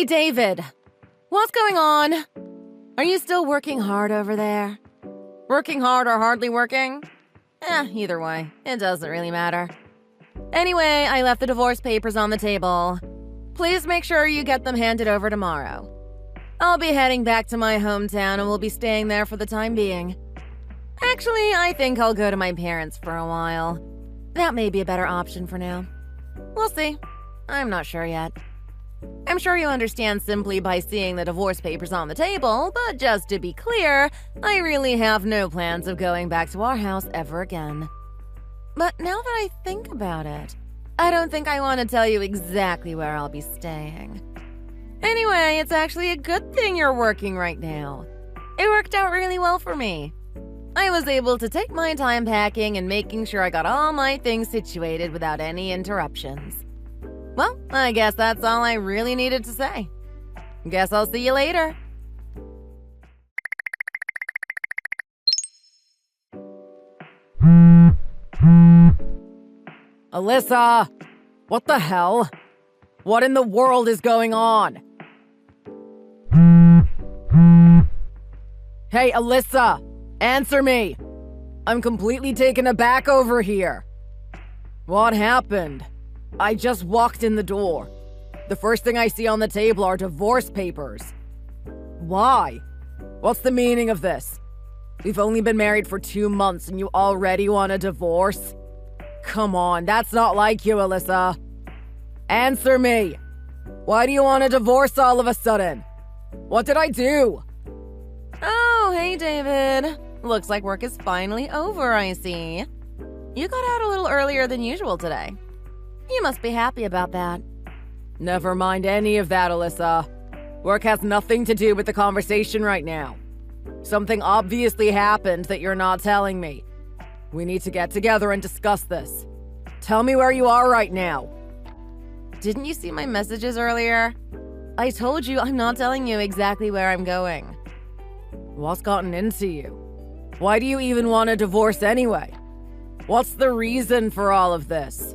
Hey, David. What's going on? Are you still working hard over there? Working hard or hardly working? Either way, it doesn't really matter. Anyway, I left the divorce papers on the table. Please make sure you get them handed over tomorrow. I'll be heading back to my hometown and will be staying there for the time being. Actually, I think I'll go to my parents for a while. That may be a better option for now. We'll see. I'm not sure yet. I'm sure you understand simply by seeing the divorce papers on the table, but just to be clear, I really have no plans of going back to our house ever again. But now that I think about it, I don't think I want to tell you exactly where I'll be staying. Anyway, it's actually a good thing you're working right now. It worked out really well for me. I was able to take my time packing and making sure I got all my things situated without any interruptions. Well, I guess that's all I really needed to say. Guess I'll see you later. Alyssa! What the hell? What in the world is going on? Hey, Alyssa! Answer me! I'm completely taken aback over here. What happened? I just walked in the door. The first thing I see on the table are divorce papers. Why? What's the meaning of this? We've only been married for 2 months and you already want a divorce? Come on, that's not like you, Alyssa. Answer me. Why do you want a divorce all of a sudden? What did I do? Oh, hey, David. Looks like work is finally over, I see. You got out a little earlier than usual today. You must be happy about that. Never mind any of that, Alyssa. Work has nothing to do with the conversation right now. Something obviously happened that you're not telling me. We need to get together and discuss this. Tell me where you are right now. Didn't you see my messages earlier? I told you I'm not telling you exactly where I'm going. What's gotten into you? Why do you even want a divorce anyway? What's the reason for all of this?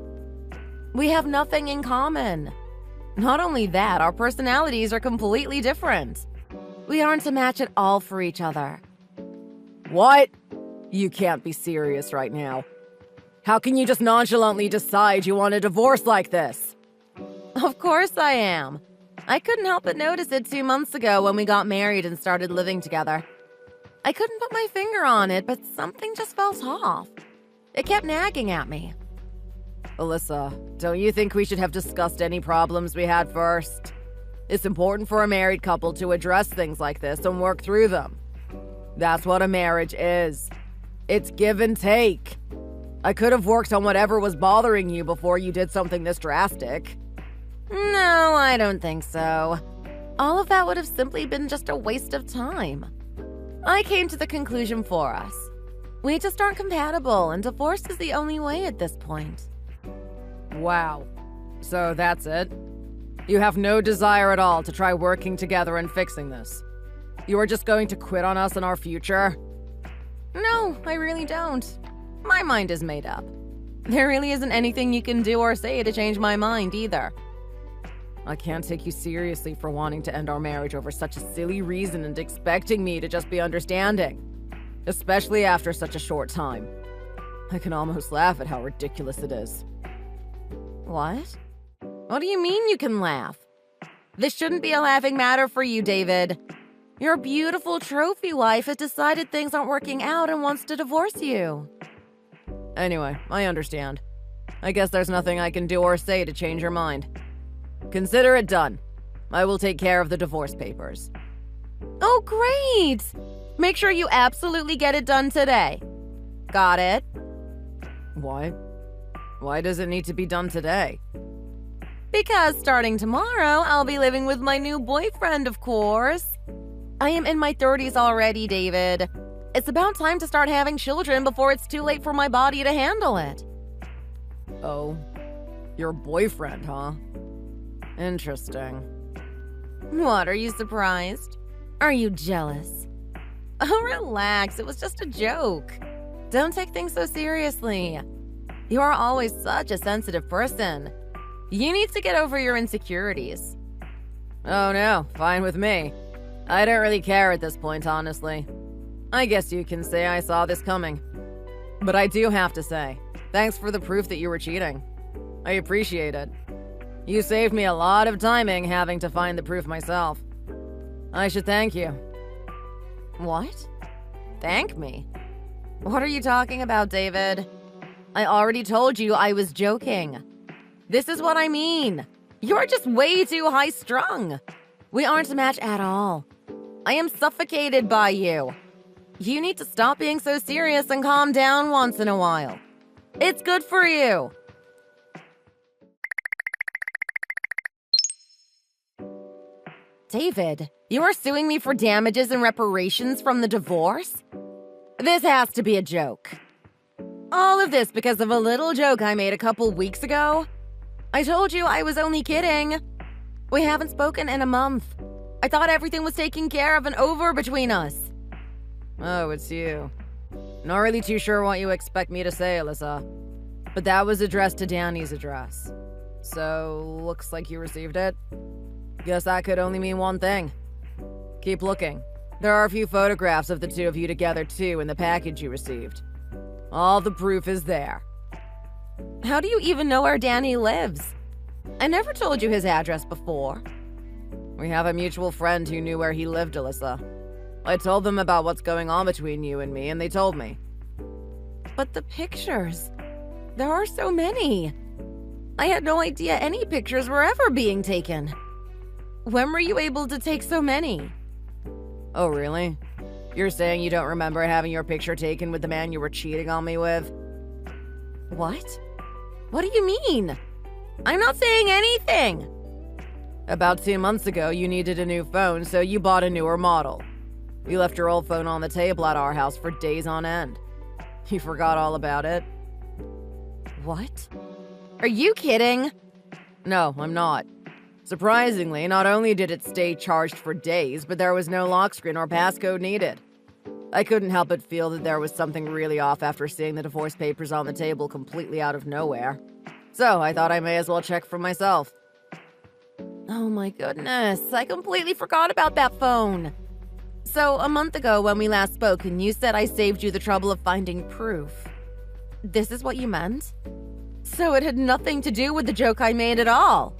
We have nothing in common. Not only that, our personalities are completely different. We aren't a match at all for each other. What? You can't be serious right now. How can you just nonchalantly decide you want a divorce like this? Of course I am. I couldn't help but notice it 2 months ago when we got married and started living together. I couldn't put my finger on it, but something just felt off. It kept nagging at me. Alyssa, don't you think we should have discussed any problems we had first? It's important for a married couple to address things like this and work through them. That's what a marriage is. It's give and take. I could have worked on whatever was bothering you before you did something this drastic. No, I don't think so. All of that would have simply been just a waste of time. I came to the conclusion for us. We just aren't compatible, and divorce is the only way at this point. Wow. So that's it? You have no desire at all to try working together and fixing this? You are just going to quit on us and our future? No, I really don't. My mind is made up. There really isn't anything you can do or say to change my mind either. I can't take you seriously for wanting to end our marriage over such a silly reason and expecting me to just be understanding. Especially after such a short time. I can almost laugh at how ridiculous it is. What? What do you mean you can laugh? This shouldn't be a laughing matter for you, David. Your beautiful trophy wife has decided things aren't working out and wants to divorce you. Anyway, I understand. I guess there's nothing I can do or say to change your mind. Consider it done. I will take care of the divorce papers. Oh, great! Make sure you absolutely get it done today. Got it? Why? Why does it need to be done today? Because starting tomorrow, I'll be living with my new boyfriend, of course. I am in my 30s already, David. It's about time to start having children before it's too late for my body to handle it. Oh, your boyfriend, huh? Interesting. What, are you surprised? Are you jealous? Oh, relax, it was just a joke. Don't take things so seriously. You are always such a sensitive person. You need to get over your insecurities. Oh no, fine with me. I don't really care at this point, honestly. I guess you can say I saw this coming. But I do have to say, thanks for the proof that you were cheating. I appreciate it. You saved me a lot of timing having to find the proof myself. I should thank you. What? Thank me? What are you talking about, David? I already told you I was joking. This is what I mean. You're just way too high-strung. We aren't a match at all. I am suffocated by you. You need to stop being so serious and calm down once in a while. It's good for you. David, you are suing me for damages and reparations from the divorce? This has to be a joke. All of this because of a little joke I made a couple weeks ago? I told you I was only kidding. We haven't spoken in a month. I thought everything was taken care of and over between us. Oh, it's you. Not really too sure what you expect me to say, Alyssa. But that was addressed to Danny's address. So, looks like you received it. Guess that could only mean one thing. Keep looking. There are a few photographs of the two of you together too in the package you received. All the proof is there. How do you even know where Danny lives? I never told you his address before. We have a mutual friend who knew where he lived, Alyssa. I told them about what's going on between you and me, and they told me. But the pictures. There are so many. I had no idea any pictures were ever being taken. When were you able to take so many? Oh, really? You're saying you don't remember having your picture taken with the man you were cheating on me with? What? What do you mean? I'm not saying anything. About 2 months ago, you needed a new phone, so you bought a newer model. You left your old phone on the table at our house for days on end. You forgot all about it. What? Are you kidding? No, I'm not. Surprisingly, not only did it stay charged for days, but there was no lock screen or passcode needed. I couldn't help but feel that there was something really off after seeing the divorce papers on the table completely out of nowhere. So I thought I may as well check for myself. Oh my goodness, I completely forgot about that phone. So a month ago when we last spoke and you said I saved you the trouble of finding proof. This is what you meant? So it had nothing to do with the joke I made at all.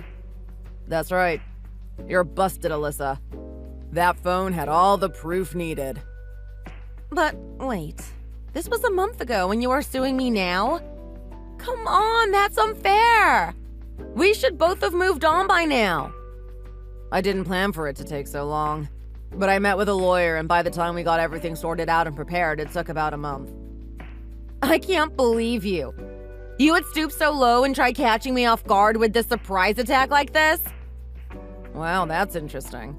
That's right. You're busted, Alyssa. That phone had all the proof needed. But wait, this was a month ago and you are suing me now? Come on, that's unfair. We should both have moved on by now. I didn't plan for it to take so long. But I met with a lawyer, and by the time we got everything sorted out and prepared, it took about a month. I can't believe you. You would stoop so low and try catching me off guard with this surprise attack like this? Well, that's interesting.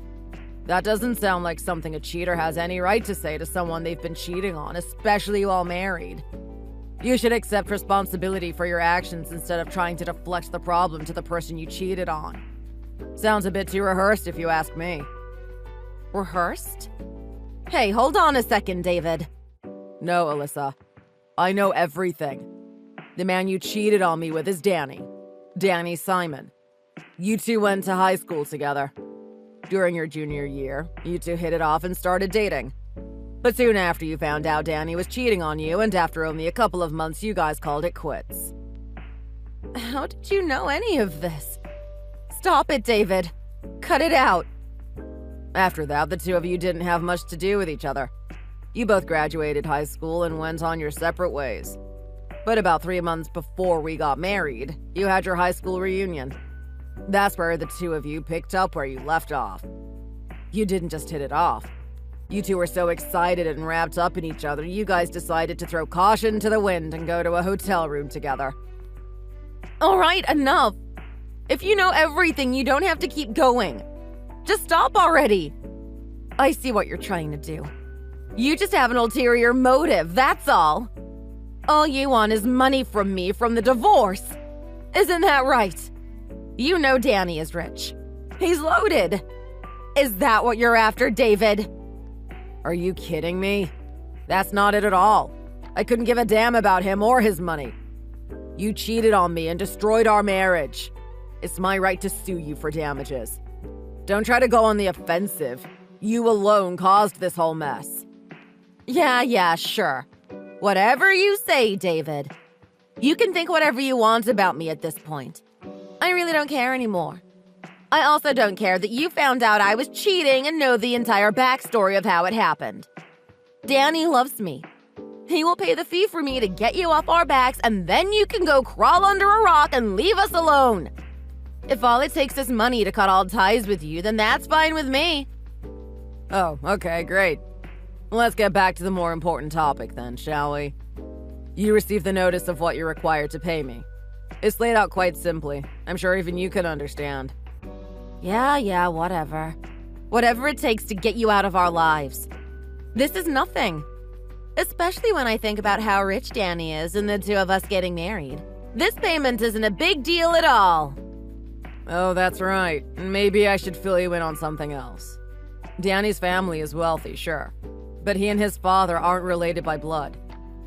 That doesn't sound like something a cheater has any right to say to someone they've been cheating on, especially while married. You should accept responsibility for your actions instead of trying to deflect the problem to the person you cheated on. Sounds a bit too rehearsed if you ask me. Rehearsed? Hey, hold on a second, David. No, Alyssa. I know everything. The man you cheated on me with is Danny. Danny Simon. You two went to high school together. During your junior year, you two hit it off and started dating. But soon after you found out Danny was cheating on you, and after only a couple of months, you guys called it quits. How did you know any of this? Stop it, David. Cut it out. After that, the two of you didn't have much to do with each other. You both graduated high school and went on your separate ways. But about 3 months before we got married, you had your high school reunion. That's where the two of you picked up where you left off. You didn't just hit it off. You two were so excited and wrapped up in each other, you guys decided to throw caution to the wind and go to a hotel room together. All right, enough. If you know everything, you don't have to keep going. Just stop already. I see what you're trying to do. You just have an ulterior motive, that's all. All you want is money from me from the divorce. Isn't that right? You know Danny is rich. He's loaded. Is that what you're after, David? Are you kidding me? That's not it at all. I couldn't give a damn about him or his money. You cheated on me and destroyed our marriage. It's my right to sue you for damages. Don't try to go on the offensive. You alone caused this whole mess. Yeah, sure. Whatever you say, David. You can think whatever you want about me at this point. I really don't care anymore. I also don't care that you found out I was cheating and know the entire backstory of how it happened. Danny loves me. He will pay the fee for me to get you off our backs, and then you can go crawl under a rock and leave us alone. If all it takes is money to cut all ties with you, then that's fine with me. Oh, okay, great. Let's get back to the more important topic then, shall we? You received the notice of what you're required to pay me. It's laid out quite simply. I'm sure even you can understand. Yeah, whatever. Whatever it takes to get you out of our lives. This is nothing. Especially when I think about how rich Danny is and the two of us getting married. This payment isn't a big deal at all. Oh, that's right. Maybe I should fill you in on something else. Danny's family is wealthy, sure. But he and his father aren't related by blood.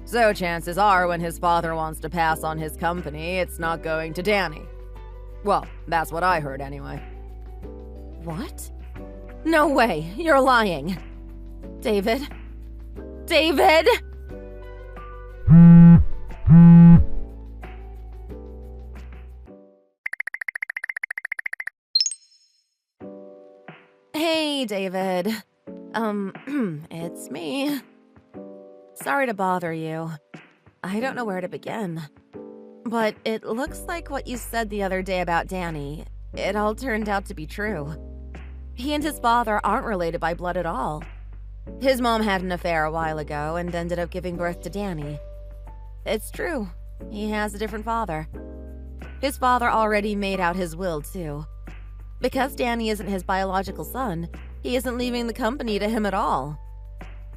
So chances are when his father wants to pass on his company, it's not going to Danny. Well, that's what I heard anyway. What? No way, you're lying. David? David? Hey, David. It's me. Sorry to bother you. I don't know where to begin. But it looks like what you said the other day about Danny. It all turned out to be true. He and his father aren't related by blood at all. His mom had an affair a while ago and ended up giving birth to Danny. It's true. He has a different father. His father already made out his will, too. Because Danny isn't his biological son, he isn't leaving the company to him at all.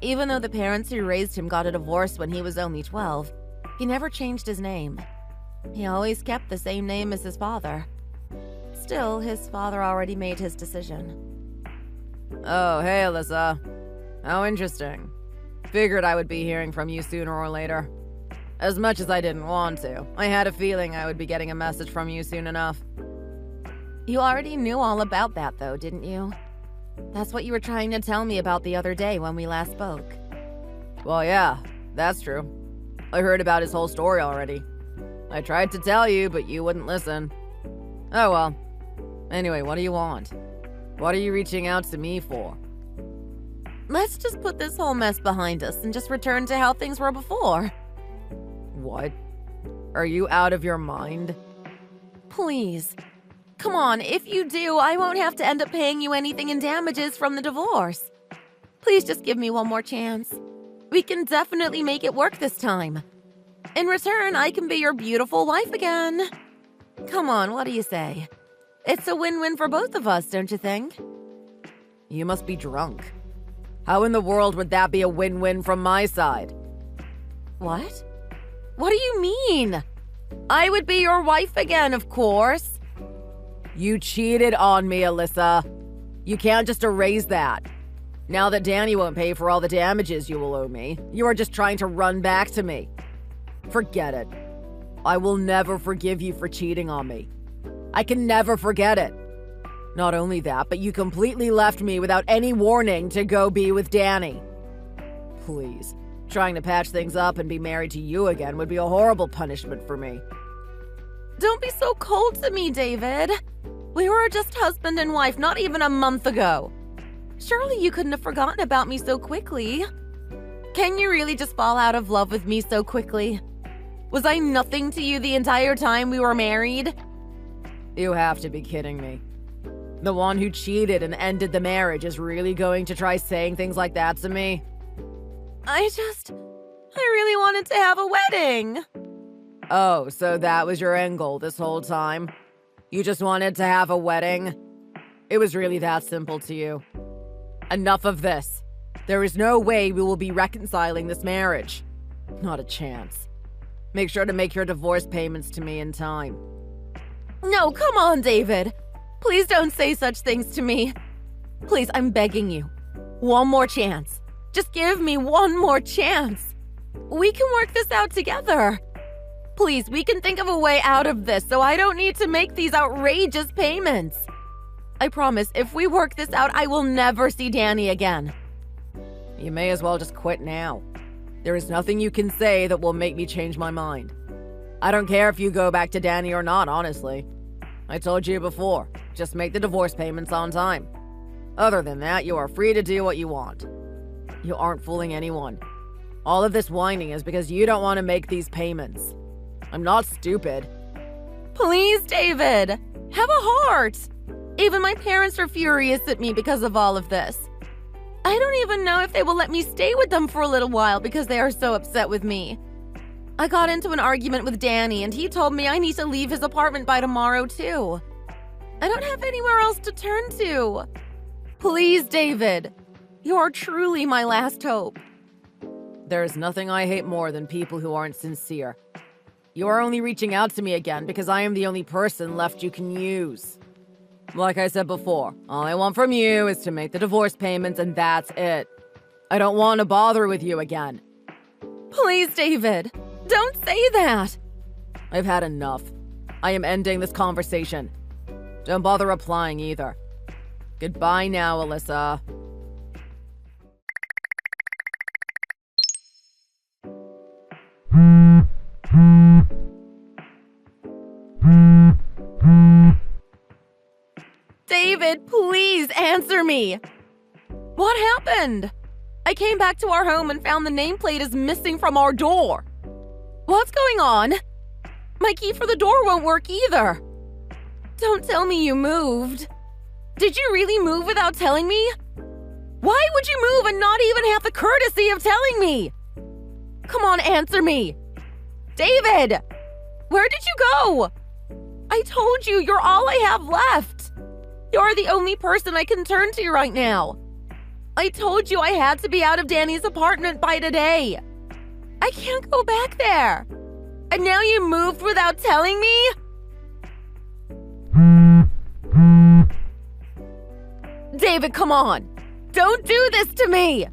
Even though the parents who raised him got a divorce when he was only 12, he never changed his name. He always kept the same name as his father. Still, his father already made his decision. Oh, hey, Alyssa. How interesting. Figured I would be hearing from you sooner or later. As much as I didn't want to, I had a feeling I would be getting a message from you soon enough. You already knew all about that, though, didn't you? That's what you were trying to tell me about the other day when we last spoke. Well, yeah, that's true. I heard about his whole story already. I tried to tell you, but you wouldn't listen. Oh well. Anyway, what do you want? What are you reaching out to me for? Let's just put this whole mess behind us and just return to how things were before. What? Are you out of your mind? Please. Come on, if you do, I won't have to end up paying you anything in damages from the divorce. Please just give me one more chance. We can definitely make it work this time. In return, I can be your beautiful wife again. Come on, what do you say? It's a win-win for both of us, don't you think? You must be drunk. How in the world would that be a win-win from my side? What? What do you mean? I would be your wife again, of course. You cheated on me, Alyssa. You can't just erase that. Now that Danny won't pay for all the damages you will owe me, you are just trying to run back to me. Forget it. I will never forgive you for cheating on me. I can never forget it. Not only that, but you completely left me without any warning to go be with Danny. Please, trying to patch things up and be married to you again would be a horrible punishment for me. Don't be so cold to me, David. We were just husband and wife not even a month ago. Surely you couldn't have forgotten about me so quickly. Can you really just fall out of love with me so quickly? Was I nothing to you the entire time we were married? You have to be kidding me. The one who cheated and ended the marriage is really going to try saying things like that to me? I really wanted to have a wedding. Oh, so that was your end goal this whole time? You just wanted to have a wedding? It was really that simple to you. Enough of this. There is no way we will be reconciling this marriage. Not a chance. Make sure to make your divorce payments to me in time. No, come on, David. Please don't say such things to me. Please, I'm begging you. One more chance. Just give me one more chance. We can work this out together. Please, we can think of a way out of this so I don't need to make these outrageous payments. I promise, if we work this out, I will never see Danny again. You may as well just quit now. There is nothing you can say that will make me change my mind. I don't care if you go back to Danny or not, honestly. I told you before, just make the divorce payments on time. Other than that, you are free to do what you want. You aren't fooling anyone. All of this whining is because you don't want to make these payments. I'm not stupid. Please, David, have a heart. Even my parents are furious at me because of all of this. I don't even know if they will let me stay with them for a little while because they are so upset with me. I got into an argument with Danny and he told me I need to leave his apartment by tomorrow too. I don't have anywhere else to turn to. Please, David, you are truly my last hope. There is nothing I hate more than people who aren't sincere. You are only reaching out to me again because I am the only person left you can use. Like I said before, all I want from you is to make the divorce payments and that's it. I don't want to bother with you again. Please, David, don't say that. I've had enough. I am ending this conversation. Don't bother replying either. Goodbye now, Alyssa. David, please answer me. What happened? I came back to our home and found the nameplate is missing from our door. What's going on? My key for the door won't work either. Don't tell me you moved. Did you really move without telling me? Why would you move and not even have the courtesy of telling me? Come on, answer me. David, where did you go? I told you you're all I have left. You're the only person I can turn to right now. I told you I had to be out of Danny's apartment by today. I can't go back there. And now you moved without telling me? David, come on. Don't do this to me.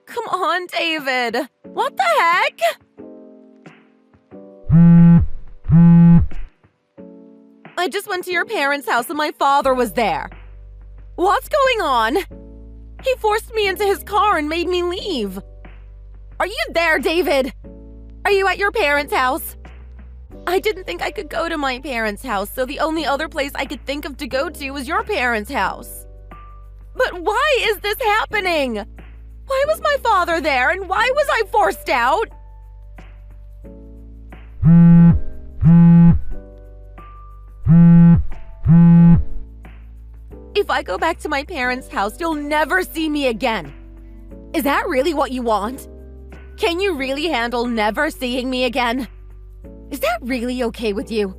Come on, David. What the heck? I just went to your parents' house and my father was there. What's going on? He forced me into his car and made me leave. Are you there, David? Are you at your parents' house? I didn't think I could go to my parents' house, so the only other place I could think of to go to was your parents' house. But why is this happening? Why was my father there and why was I forced out? If I go back to my parents' house, you'll never see me again. Is that really what you want? Can you really handle never seeing me again? Is that really okay with you?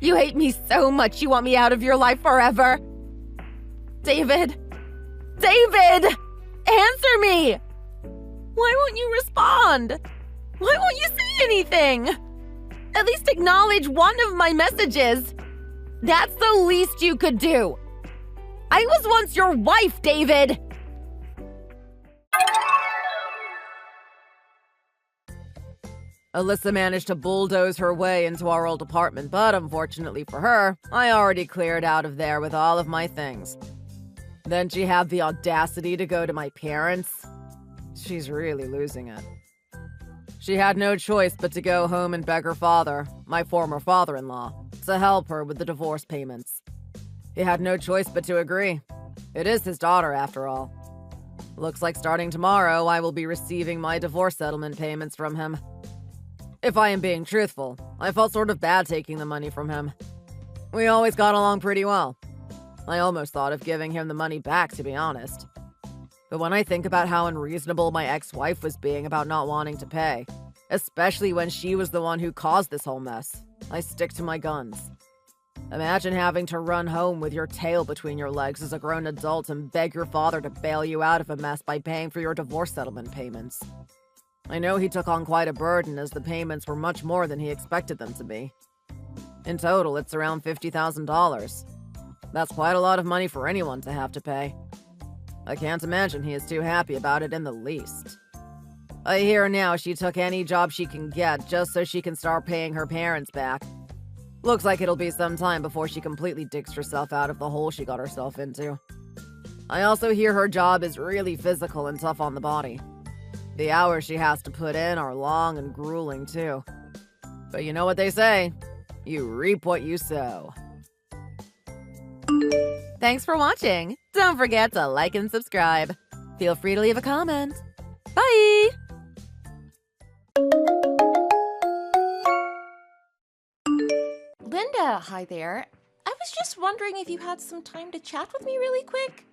You hate me so much you want me out of your life forever. David! David! Answer me! Why won't you respond? Why won't you say anything? At least acknowledge one of my messages. That's the least you could do. I was once your wife, David! Alyssa managed to bulldoze her way into our old apartment, but unfortunately for her, I already cleared out of there with all of my things. Then she had the audacity to go to my parents. She's really losing it. She had no choice but to go home and beg her father, my former father-in-law, to help her with the divorce payments. He had no choice but to agree. It is his daughter, after all. Looks like starting tomorrow, I will be receiving my divorce settlement payments from him. If I am being truthful, I felt sort of bad taking the money from him. We always got along pretty well. I almost thought of giving him the money back, to be honest. But when I think about how unreasonable my ex-wife was being about not wanting to pay, especially when she was the one who caused this whole mess, I stick to my guns. Imagine having to run home with your tail between your legs as a grown adult and beg your father to bail you out of a mess by paying for your divorce settlement payments. I know he took on quite a burden as the payments were much more than he expected them to be. In total, it's around $50,000. That's quite a lot of money for anyone to have to pay. I can't imagine he is too happy about it in the least. I hear now she took any job she can get just so she can start paying her parents back. Looks like it'll be some time before she completely digs herself out of the hole she got herself into. I also hear her job is really physical and tough on the body. The hours she has to put in are long and grueling, too. But you know what they say, you reap what you sow. Thanks for watching. Don't forget to like and subscribe. Feel free to leave a comment. Bye! Linda, hi there. I was just wondering if you had some time to chat with me really quick.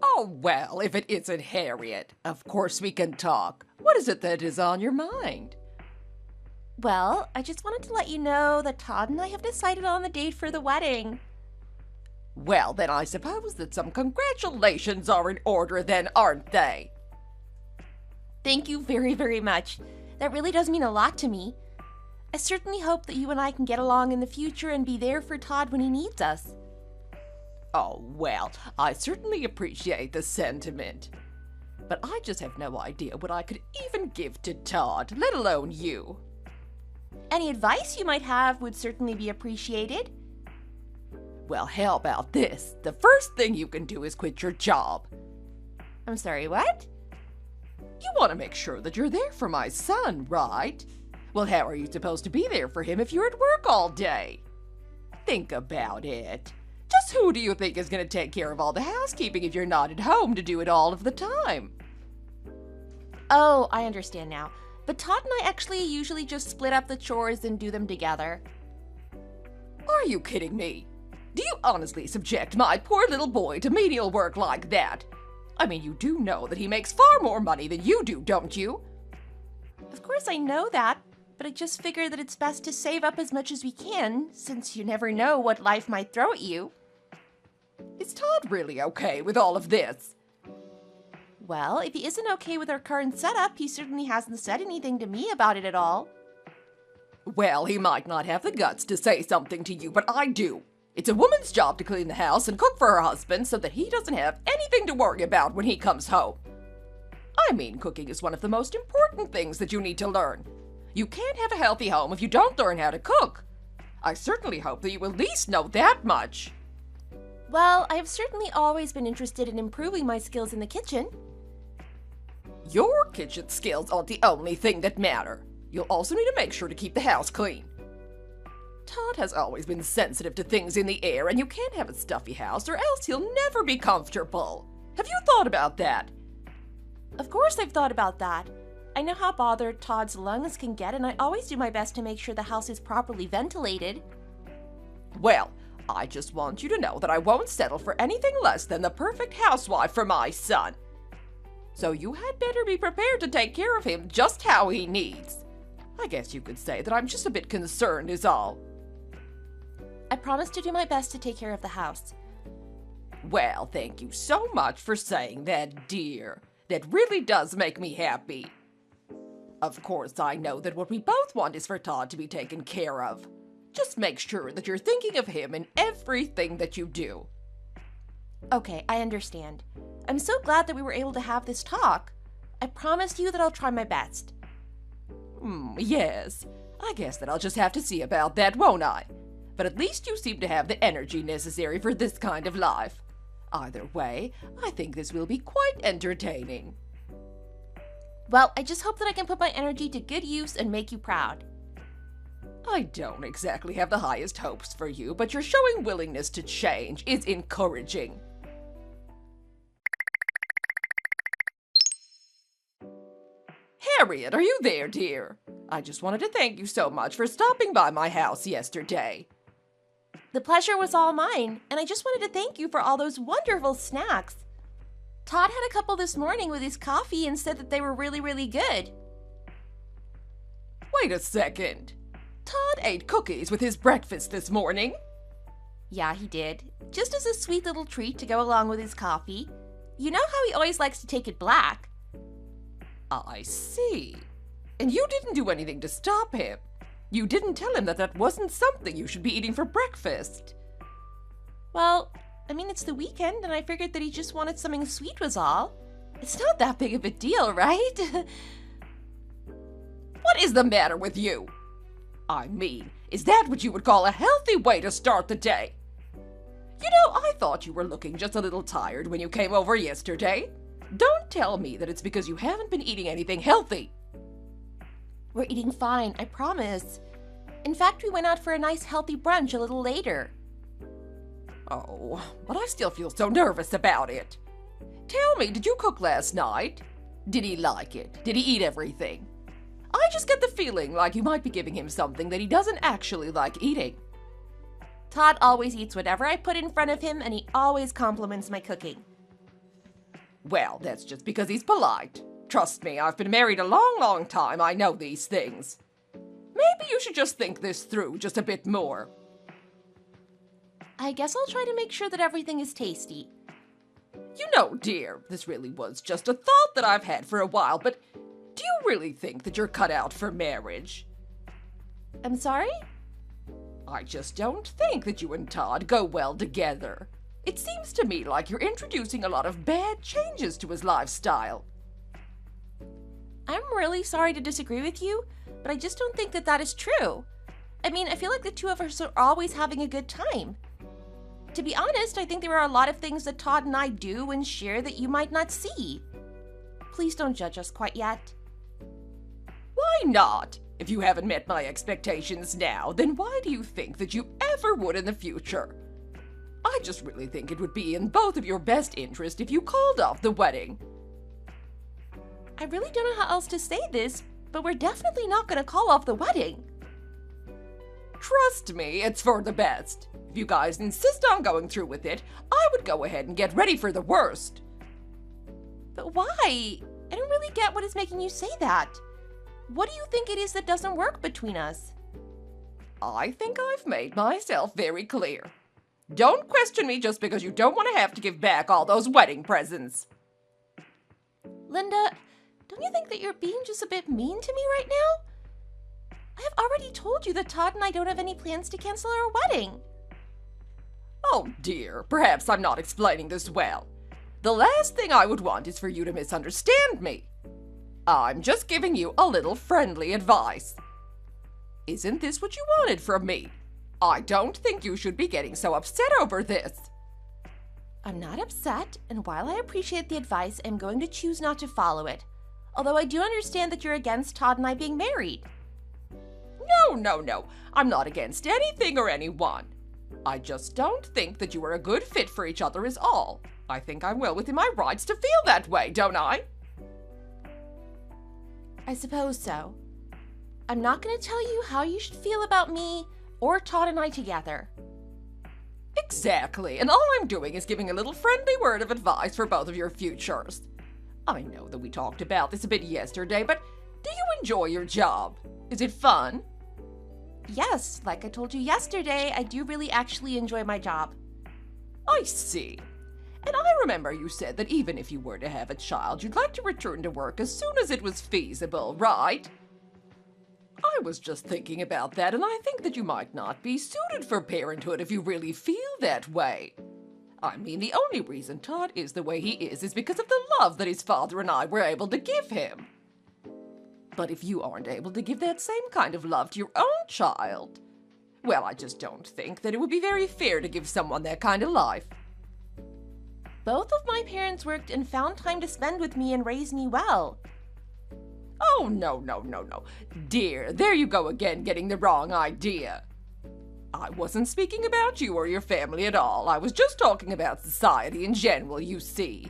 Oh, well, if it isn't Harriet, of course we can talk. What is it that is on your mind? Well, I just wanted to let you know that Todd and I have decided on the date for the wedding. Well, then I suppose that some congratulations are in order then, aren't they? Thank you very, very much. That really does mean a lot to me. I certainly hope that you and I can get along in the future and be there for Todd when he needs us. Oh, well, I certainly appreciate the sentiment. But I just have no idea what I could even give to Todd, let alone you. Any advice you might have would certainly be appreciated. Well, how about this? The first thing you can do is quit your job. I'm sorry, what? You want to make sure that you're there for my son, right? Well, how are you supposed to be there for him if you're at work all day? Think about it. Just who do you think is going to take care of all the housekeeping if you're not at home to do it all of the time? Oh, I understand now. But Todd and I actually usually just split up the chores and do them together. Are you kidding me? Do you honestly subject my poor little boy to menial work like that? I mean, you do know that he makes far more money than you do, don't you? Of course I know that, but I just figure that it's best to save up as much as we can, since you never know what life might throw at you. Is Todd really okay with all of this? Well, if he isn't okay with our current setup, he certainly hasn't said anything to me about it at all. Well, he might not have the guts to say something to you, but I do. It's a woman's job to clean the house and cook for her husband so that he doesn't have anything to worry about when he comes home. I mean, cooking is one of the most important things that you need to learn. You can't have a healthy home if you don't learn how to cook. I certainly hope that you at least know that much. Well, I have certainly always been interested in improving my skills in the kitchen. Your kitchen skills aren't the only thing that matter. You'll also need to make sure to keep the house clean. Todd has always been sensitive to things in the air, and you can't have a stuffy house or else he'll never be comfortable. Have you thought about that? Of course I've thought about that. I know how bothered Todd's lungs can get, and I always do my best to make sure the house is properly ventilated. Well, I just want you to know that I won't settle for anything less than the perfect housewife for my son. So you had better be prepared to take care of him just how he needs. I guess you could say that I'm just a bit concerned is all. I promise to do my best to take care of the house. Well, thank you so much for saying that, dear. That really does make me happy. Of course, I know that what we both want is for Todd to be taken care of. Just make sure that you're thinking of him in everything that you do. Okay, I understand. I'm so glad that we were able to have this talk. I promise you that I'll try my best. Yes. I guess that I'll just have to see about that, won't I? But at least you seem to have the energy necessary for this kind of life. Either way, I think this will be quite entertaining. Well, I just hope that I can put my energy to good use and make you proud. I don't exactly have the highest hopes for you, but your showing willingness to change is encouraging. Harriet, are you there, dear? I just wanted to thank you so much for stopping by my house yesterday. The pleasure was all mine, and I just wanted to thank you for all those wonderful snacks. Todd had a couple this morning with his coffee and said that they were really, really good. Wait a second. Todd ate cookies with his breakfast this morning? Yeah, he did. Just as a sweet little treat to go along with his coffee. You know how he always likes to take it black. I see. And you didn't do anything to stop him. You didn't tell him that that wasn't something you should be eating for breakfast. Well, I mean, it's the weekend, and I figured that he just wanted something sweet was all. It's not that big of a deal, right? What is the matter with you? I mean, is that what you would call a healthy way to start the day? You know, I thought you were looking just a little tired when you came over yesterday. Don't tell me that it's because you haven't been eating anything healthy. We're eating fine, I promise. In fact, we went out for a nice healthy brunch a little later. Oh, but I still feel so nervous about it. Tell me, did you cook last night? Did he like it? Did he eat everything? I just get the feeling like you might be giving him something that he doesn't actually like eating. Todd always eats whatever I put in front of him, and he always compliments my cooking. Well, that's just because he's polite. Trust me, I've been married a long, long time. I know these things. Maybe you should just think this through just a bit more. I guess I'll try to make sure that everything is tasty. You know, dear, this really was just a thought that I've had for a while, but do you really think that you're cut out for marriage? I'm sorry? I just don't think that you and Todd go well together. It seems to me like you're introducing a lot of bad changes to his lifestyle. I'm really sorry to disagree with you, but I just don't think that that is true. I mean, I feel like the two of us are always having a good time. To be honest, I think there are a lot of things that Todd and I do and share that you might not see. Please don't judge us quite yet. Why not? If you haven't met my expectations now, then why do you think that you ever would in the future? I just really think it would be in both of your best interest if you called off the wedding. I really don't know how else to say this, but we're definitely not going to call off the wedding. Trust me, it's for the best. If you guys insist on going through with it, I would go ahead and get ready for the worst. But why? I don't really get what is making you say that. What do you think it is that doesn't work between us? I think I've made myself very clear. Don't question me just because you don't want to have to give back all those wedding presents. Linda, don't you think that you're being just a bit mean to me right now? I have already told you that Todd and I don't have any plans to cancel our wedding. Oh dear, perhaps I'm not explaining this well. The last thing I would want is for you to misunderstand me. I'm just giving you a little friendly advice. Isn't this what you wanted from me? I don't think you should be getting so upset over this. I'm not upset, and while I appreciate the advice, I'm going to choose not to follow it. Although I do understand that you're against Todd and I being married. No. I'm not against anything or anyone. I just don't think that you are a good fit for each other is all. I think I'm well within my rights to feel that way, don't I? I suppose so. I'm not going to tell you how you should feel about me or Todd and I together. Exactly, and all I'm doing is giving a little friendly word of advice for both of your futures. I know that we talked about this a bit yesterday, but do you enjoy your job? Is it fun? Yes, like I told you yesterday, I do really actually enjoy my job. I see. And I remember you said that even if you were to have a child, you'd like to return to work as soon as it was feasible, right? I was just thinking about that, and I think that you might not be suited for parenthood if you really feel that way. I mean, the only reason Todd is the way he is because of the love that his father and I were able to give him. But if you aren't able to give that same kind of love to your own child, well, I just don't think that it would be very fair to give someone that kind of life. Both of my parents worked and found time to spend with me and raise me well. Oh, no. Dear, there you go again, getting the wrong idea. I wasn't speaking about you or your family at all. I was just talking about society in general, you see.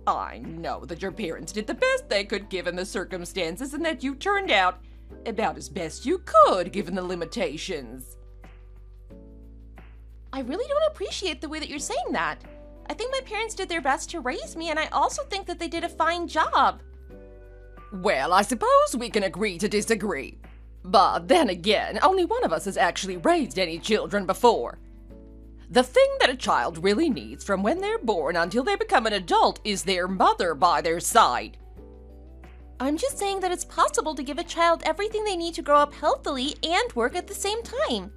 I know that your parents did the best they could given the circumstances and that you turned out about as best you could given the limitations. I really don't appreciate the way that you're saying that. I think my parents did their best to raise me, and I also think that they did a fine job. Well, I suppose we can agree to disagree. But then again, only one of us has actually raised any children before. The thing that a child really needs from when they're born until they become an adult is their mother by their side. I'm just saying that it's possible to give a child everything they need to grow up healthily and work at the same time.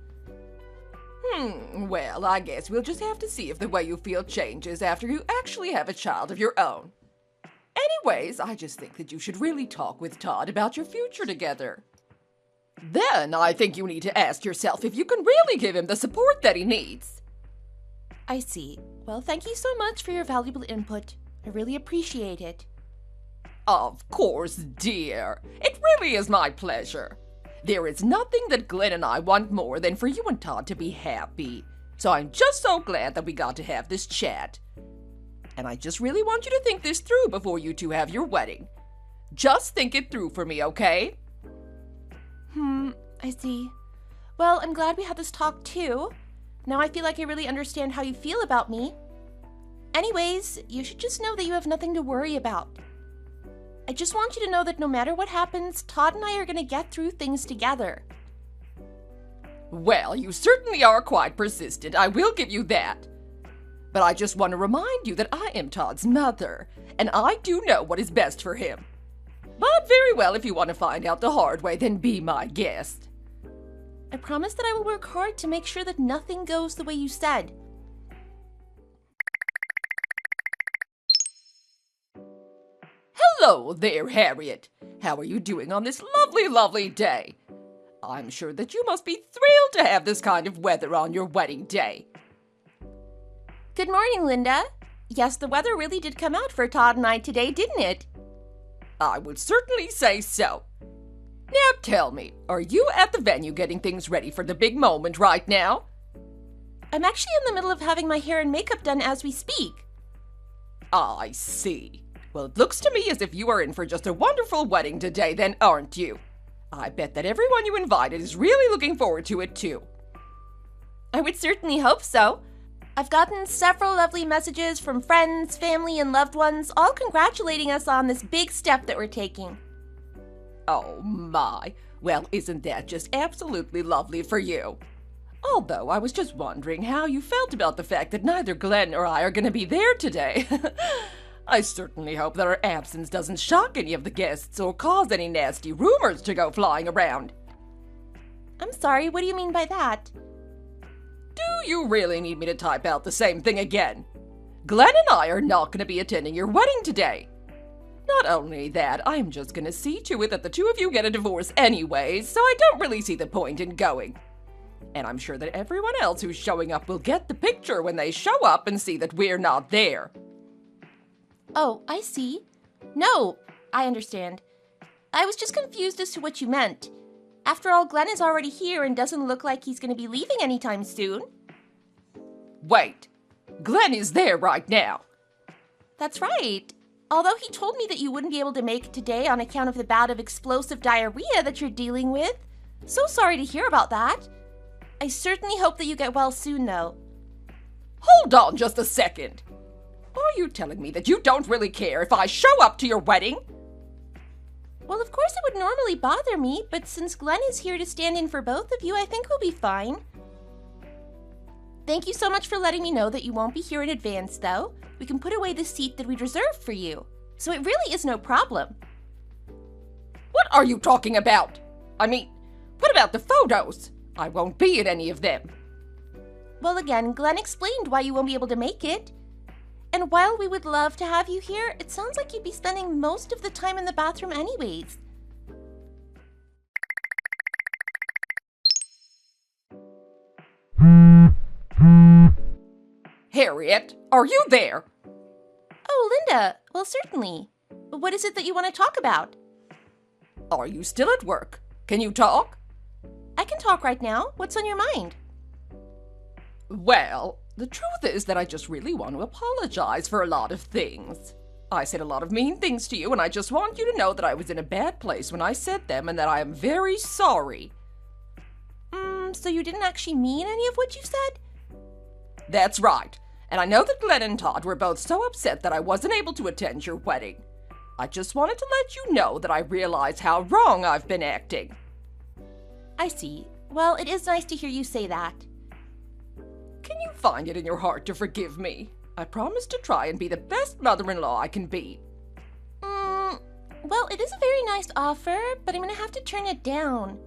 Well, I guess we'll just have to see if the way you feel changes after you actually have a child of your own. Anyways, I just think that you should really talk with Todd about your future together. Then I think you need to ask yourself if you can really give him the support that he needs. I see. Well, thank you so much for your valuable input. I really appreciate it. Of course, dear. It really is my pleasure. There is nothing that Glenn and I want more than for you and Todd to be happy. So I'm just so glad that we got to have this chat. And I just really want you to think this through before you two have your wedding. Just think it through for me, okay? I see. Well, I'm glad we had this talk too. Now I feel like I really understand how you feel about me. Anyways, you should just know that you have nothing to worry about. I just want you to know that no matter what happens, Todd and I are going to get through things together. Well, you certainly are quite persistent, I will give you that. But I just want to remind you that I am Todd's mother, and I do know what is best for him. But very well, if you want to find out the hard way, then be my guest. I promise that I will work hard to make sure that nothing goes the way you said. Hello there, Harriet. How are you doing on this lovely, lovely day? I'm sure that you must be thrilled to have this kind of weather on your wedding day. Good morning, Linda. Yes, the weather really did come out for Todd and I today, didn't it? I would certainly say so. Now tell me, are you at the venue getting things ready for the big moment right now? I'm actually in the middle of having my hair and makeup done as we speak. I see. Well, it looks to me as if you are in for just a wonderful wedding today, then, aren't you? I bet that everyone you invited is really looking forward to it, too. I would certainly hope so. I've gotten several lovely messages from friends, family, and loved ones, all congratulating us on this big step that we're taking. Oh my, well, isn't that just absolutely lovely for you? Although I was just wondering how you felt about the fact that neither Glenn or I are going to be there today. I certainly hope that our absence doesn't shock any of the guests or cause any nasty rumors to go flying around. I'm sorry, what do you mean by that? Do you really need me to type out the same thing again? Glenn and I are not going to be attending your wedding today. Not only that, I'm just going to see to it that the two of you get a divorce anyways, so I don't really see the point in going. And I'm sure that everyone else who's showing up will get the picture when they show up and see that we're not there. Oh, I see. No, I understand. I was just confused as to what you meant. After all, Glenn is already here and doesn't look like he's going to be leaving anytime soon. Wait, Glenn is there right now. That's right. Although he told me that you wouldn't be able to make it today on account of the bout of explosive diarrhea that you're dealing with. So sorry to hear about that. I certainly hope that you get well soon, though. Hold on just a second. Are you telling me that you don't really care if I show up to your wedding? Well, of course it would normally bother me, but since Glenn is here to stand in for both of you, I think we'll be fine. Thank you so much for letting me know that you won't be here in advance, though. We can put away the seat that we'd reserved for you, so it really is no problem. What are you talking about? I mean, what about the photos? I won't be at any of them. Well, again, Glenn explained why you won't be able to make it. And while we would love to have you here, it sounds like you'd be spending most of the time in the bathroom anyways. Harriet, are you there? Oh, Linda. Well, certainly. What is it that you want to talk about? Are you still at work? Can you talk? I can talk right now. What's on your mind? Well, the truth is that I just really want to apologize for a lot of things. I said a lot of mean things to you, and I just want you to know that I was in a bad place when I said them and that I am very sorry. So you didn't actually mean any of what you said? That's right. And I know that Glenn and Todd were both so upset that I wasn't able to attend your wedding. I just wanted to let you know that I realize how wrong I've been acting. I see. Well, it is nice to hear you say that. Can you find it in your heart to forgive me? I promise to try and be the best mother-in-law I can be. Well, it is a very nice offer, but I'm gonna have to turn it down.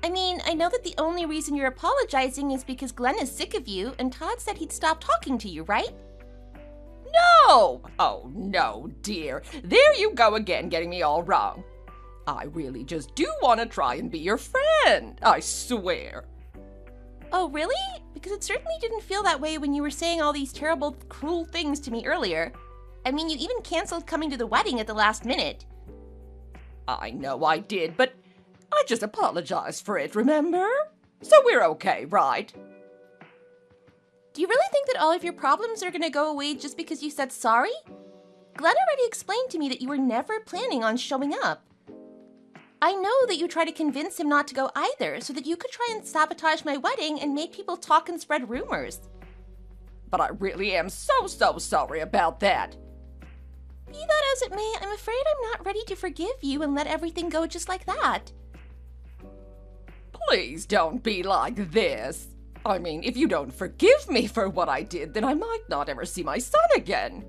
I mean, I know that the only reason you're apologizing is because Glenn is sick of you, and Todd said he'd stop talking to you, right? No! Oh, no, dear. There you go again, getting me all wrong. I really just do want to try and be your friend, I swear. Oh, really? Because it certainly didn't feel that way when you were saying all these terrible, cruel things to me earlier. I mean, you even canceled coming to the wedding at the last minute. I know I did, but I just apologized for it, remember? So we're okay, right? Do you really think that all of your problems are gonna go away just because you said sorry? Glenn already explained to me that you were never planning on showing up. I know that you tried to convince him not to go either, so that you could try and sabotage my wedding and make people talk and spread rumors. But I really am so sorry about that. Be that as it may, I'm afraid I'm not ready to forgive you and let everything go just like that. Please don't be like this. I mean, if you don't forgive me for what I did, then I might not ever see my son again.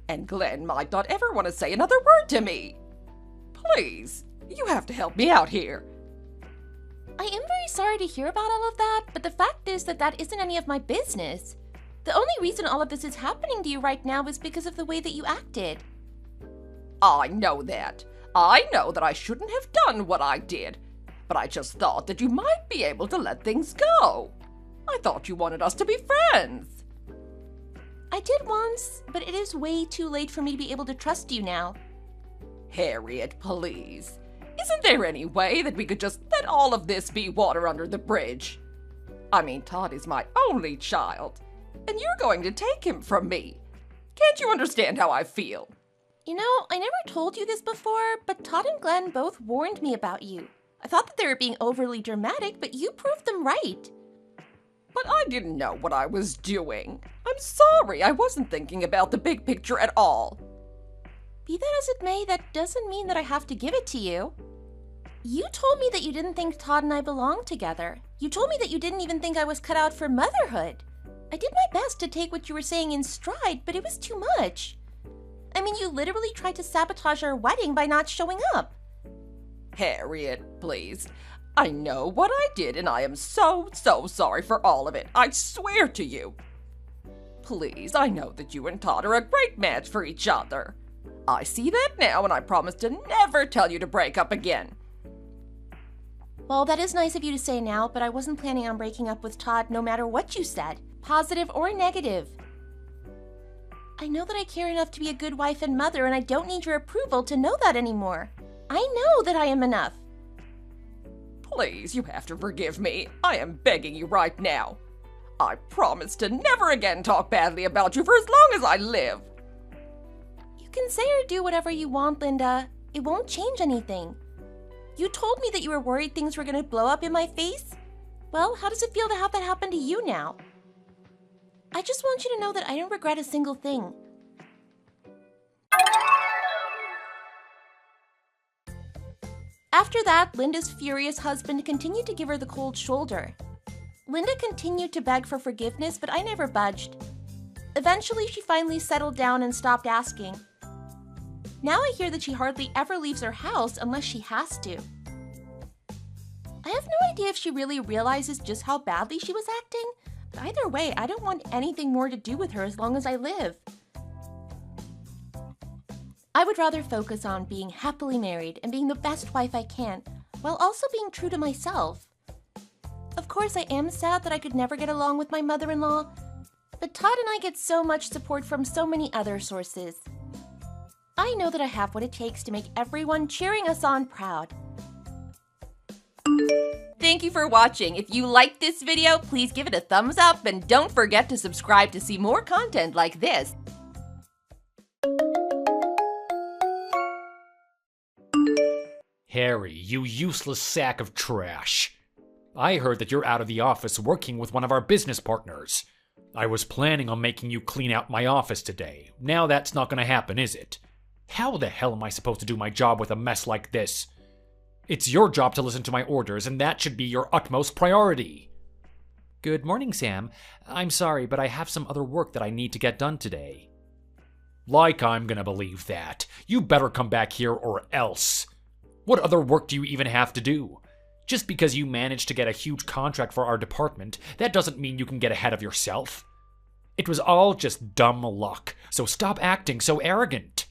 And Glenn might not ever want to say another word to me. Please, you have to help me out here. I am very sorry to hear about all of that, but the fact is that that isn't any of my business. The only reason all of this is happening to you right now is because of the way that you acted. I know that. I know that I shouldn't have done what I did. But I just thought that you might be able to let things go. I thought you wanted us to be friends. I did once, but it is way too late for me to be able to trust you now. Harriet, please. Isn't there any way that we could just let all of this be water under the bridge? I mean, Todd is my only child, and you're going to take him from me. Can't you understand how I feel? You know, I never told you this before, but Todd and Glenn both warned me about you. I thought that they were being overly dramatic, but you proved them right. But I didn't know what I was doing. I'm sorry, I wasn't thinking about the big picture at all. Be that as it may, that doesn't mean that I have to give it to you. You told me that you didn't think Todd and I belonged together. You told me that you didn't even think I was cut out for motherhood. I did my best to take what you were saying in stride, but it was too much. I mean, you literally tried to sabotage our wedding by not showing up. Harriet, please. I know what I did, and I am so sorry for all of it. I swear to you. Please, I know that you and Todd are a great match for each other. I see that now, and I promise to never tell you to break up again. Well, that is nice of you to say now, but I wasn't planning on breaking up with Todd no matter what you said, positive or negative. I know that I care enough to be a good wife and mother, and I don't need your approval to know that anymore. I know that I am enough. Please, you have to forgive me. I am begging you right now. I promise to never again talk badly about you for as long as I live. You can say or do whatever you want, Linda. It won't change anything. You told me that you were worried things were going to blow up in my face. Well, how does it feel to have that happen to you now? I just want you to know that I don't regret a single thing. After that, Linda's furious husband continued to give her the cold shoulder. Linda continued to beg for forgiveness, but I never budged. Eventually, she finally settled down and stopped asking. Now I hear that she hardly ever leaves her house unless she has to. I have no idea if she really realizes just how badly she was acting, but either way, I don't want anything more to do with her as long as I live. I would rather focus on being happily married and being the best wife I can, while also being true to myself. Of course, I am sad that I could never get along with my mother-in-law, but Todd and I get so much support from so many other sources. I know that I have what it takes to make everyone cheering us on proud. Thank you for watching. If you liked this video, please give it a thumbs up and don't forget to subscribe to see more content like this. Harry, you useless sack of trash. I heard that you're out of the office working with one of our business partners. I was planning on making you clean out my office today. Now that's not going to happen, is it? How the hell am I supposed to do my job with a mess like this? It's your job to listen to my orders, and that should be your utmost priority. Good morning, Sam. I'm sorry, but I have some other work that I need to get done today. Like I'm gonna believe that. You better come back here or else. What other work do you even have to do? Just because you managed to get a huge contract for our department, that doesn't mean you can get ahead of yourself. It was all just dumb luck, so stop acting so arrogant.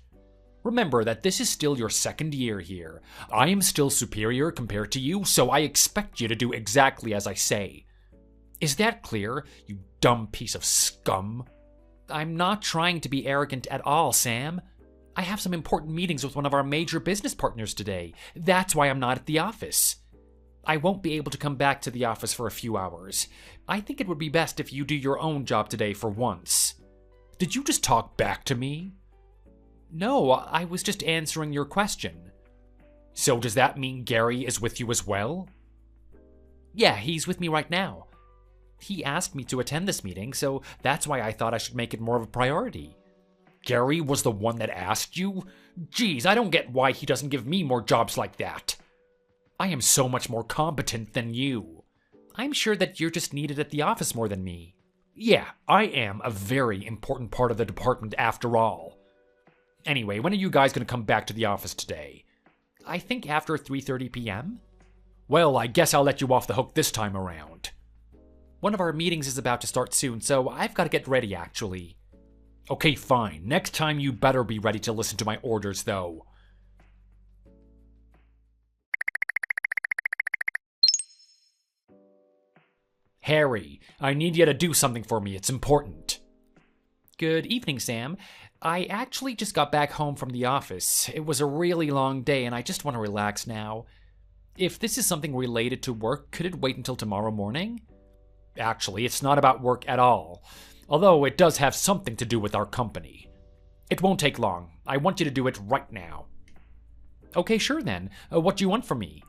Remember that this is still your second year here. I am still superior compared to you, so I expect you to do exactly as I say. Is that clear, you dumb piece of scum? I'm not trying to be arrogant at all, Sam. I have some important meetings with one of our major business partners today. That's why I'm not at the office. I won't be able to come back to the office for a few hours. I think it would be best if you do your own job today for once. Did you just talk back to me? No, I was just answering your question. So does that mean Gary is with you as well? Yeah, he's with me right now. He asked me to attend this meeting, so that's why I thought I should make it more of a priority. Gary was the one that asked you? Geez, I don't get why he doesn't give me more jobs like that. I am so much more competent than you. I'm sure that you're just needed at the office more than me. Yeah, I am a very important part of the department after all. Anyway, when are you guys going to come back to the office today? I think after 3:30 p.m. Well, I guess I'll let you off the hook this time around. One of our meetings is about to start soon, so I've got to get ready, actually. Okay, fine. Next time you better be ready to listen to my orders, though. Harry, I need you to do something for me. It's important. Good evening, Sam. I actually just got back home from the office. It was a really long day, and I just want to relax now. If this is something related to work, could it wait until tomorrow morning? Actually, it's not about work at all, although it does have something to do with our company. It won't take long. I want you to do it right now. Okay, sure then. What do you want from me?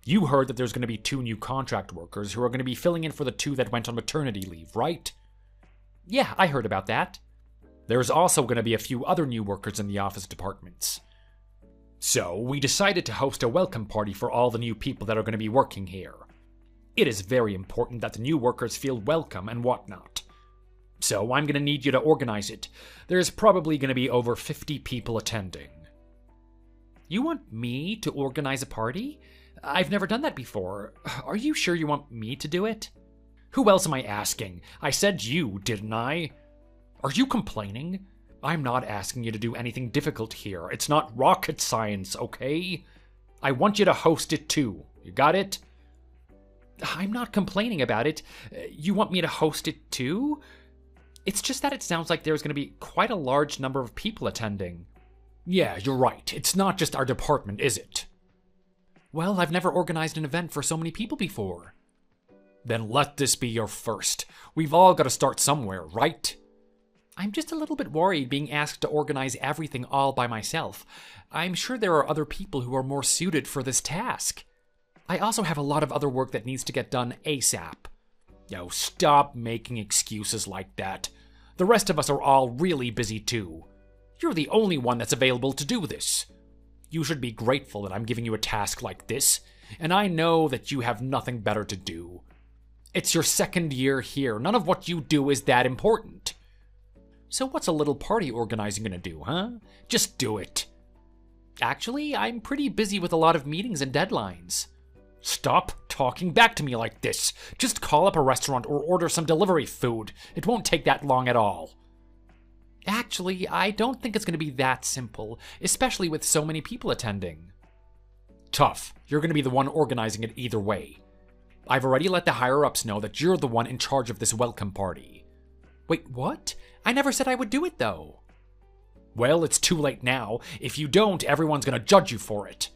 You heard that there's going to be 2 new contract workers who are going to be filling in for the 2 that went on maternity leave, right? Yeah, I heard about that. There's also going to be a few other new workers in the office departments. So, we decided to host a welcome party for all the new people that are going to be working here. It is very important that the new workers feel welcome and whatnot. So, I'm going to need you to organize it. There's probably going to be over 50 people attending. You want me to organize a party? I've never done that before. Are you sure you want me to do it? Who else am I asking? I said you, didn't I? Are you complaining? I'm not asking you to do anything difficult here. It's not rocket science, okay? I want you to host it too. You got it? I'm not complaining about it. You want me to host it too? It's just that it sounds like there's going to be quite a large number of people attending. Yeah, you're right. It's not just our department, is it? Well, I've never organized an event for so many people before. Then let this be your first. We've all got to start somewhere, right? I'm just a little bit worried being asked to organize everything all by myself. I'm sure there are other people who are more suited for this task. I also have a lot of other work that needs to get done ASAP. Yo, stop making excuses like that. The rest of us are all really busy too. You're the only one that's available to do this. You should be grateful that I'm giving you a task like this, and I know that you have nothing better to do. It's your second year here. None of what you do is that important. So what's a little party organizing gonna do, huh? Just do it. Actually, I'm pretty busy with a lot of meetings and deadlines. Stop talking back to me like this. Just call up a restaurant or order some delivery food. It won't take that long at all. Actually, I don't think it's going to be that simple, especially with so many people attending. Tough. You're going to be the one organizing it either way. I've already let the higher-ups know that you're the one in charge of this welcome party. Wait, what? I never said I would do it, though. Well, it's too late now. If you don't, everyone's going to judge you for it.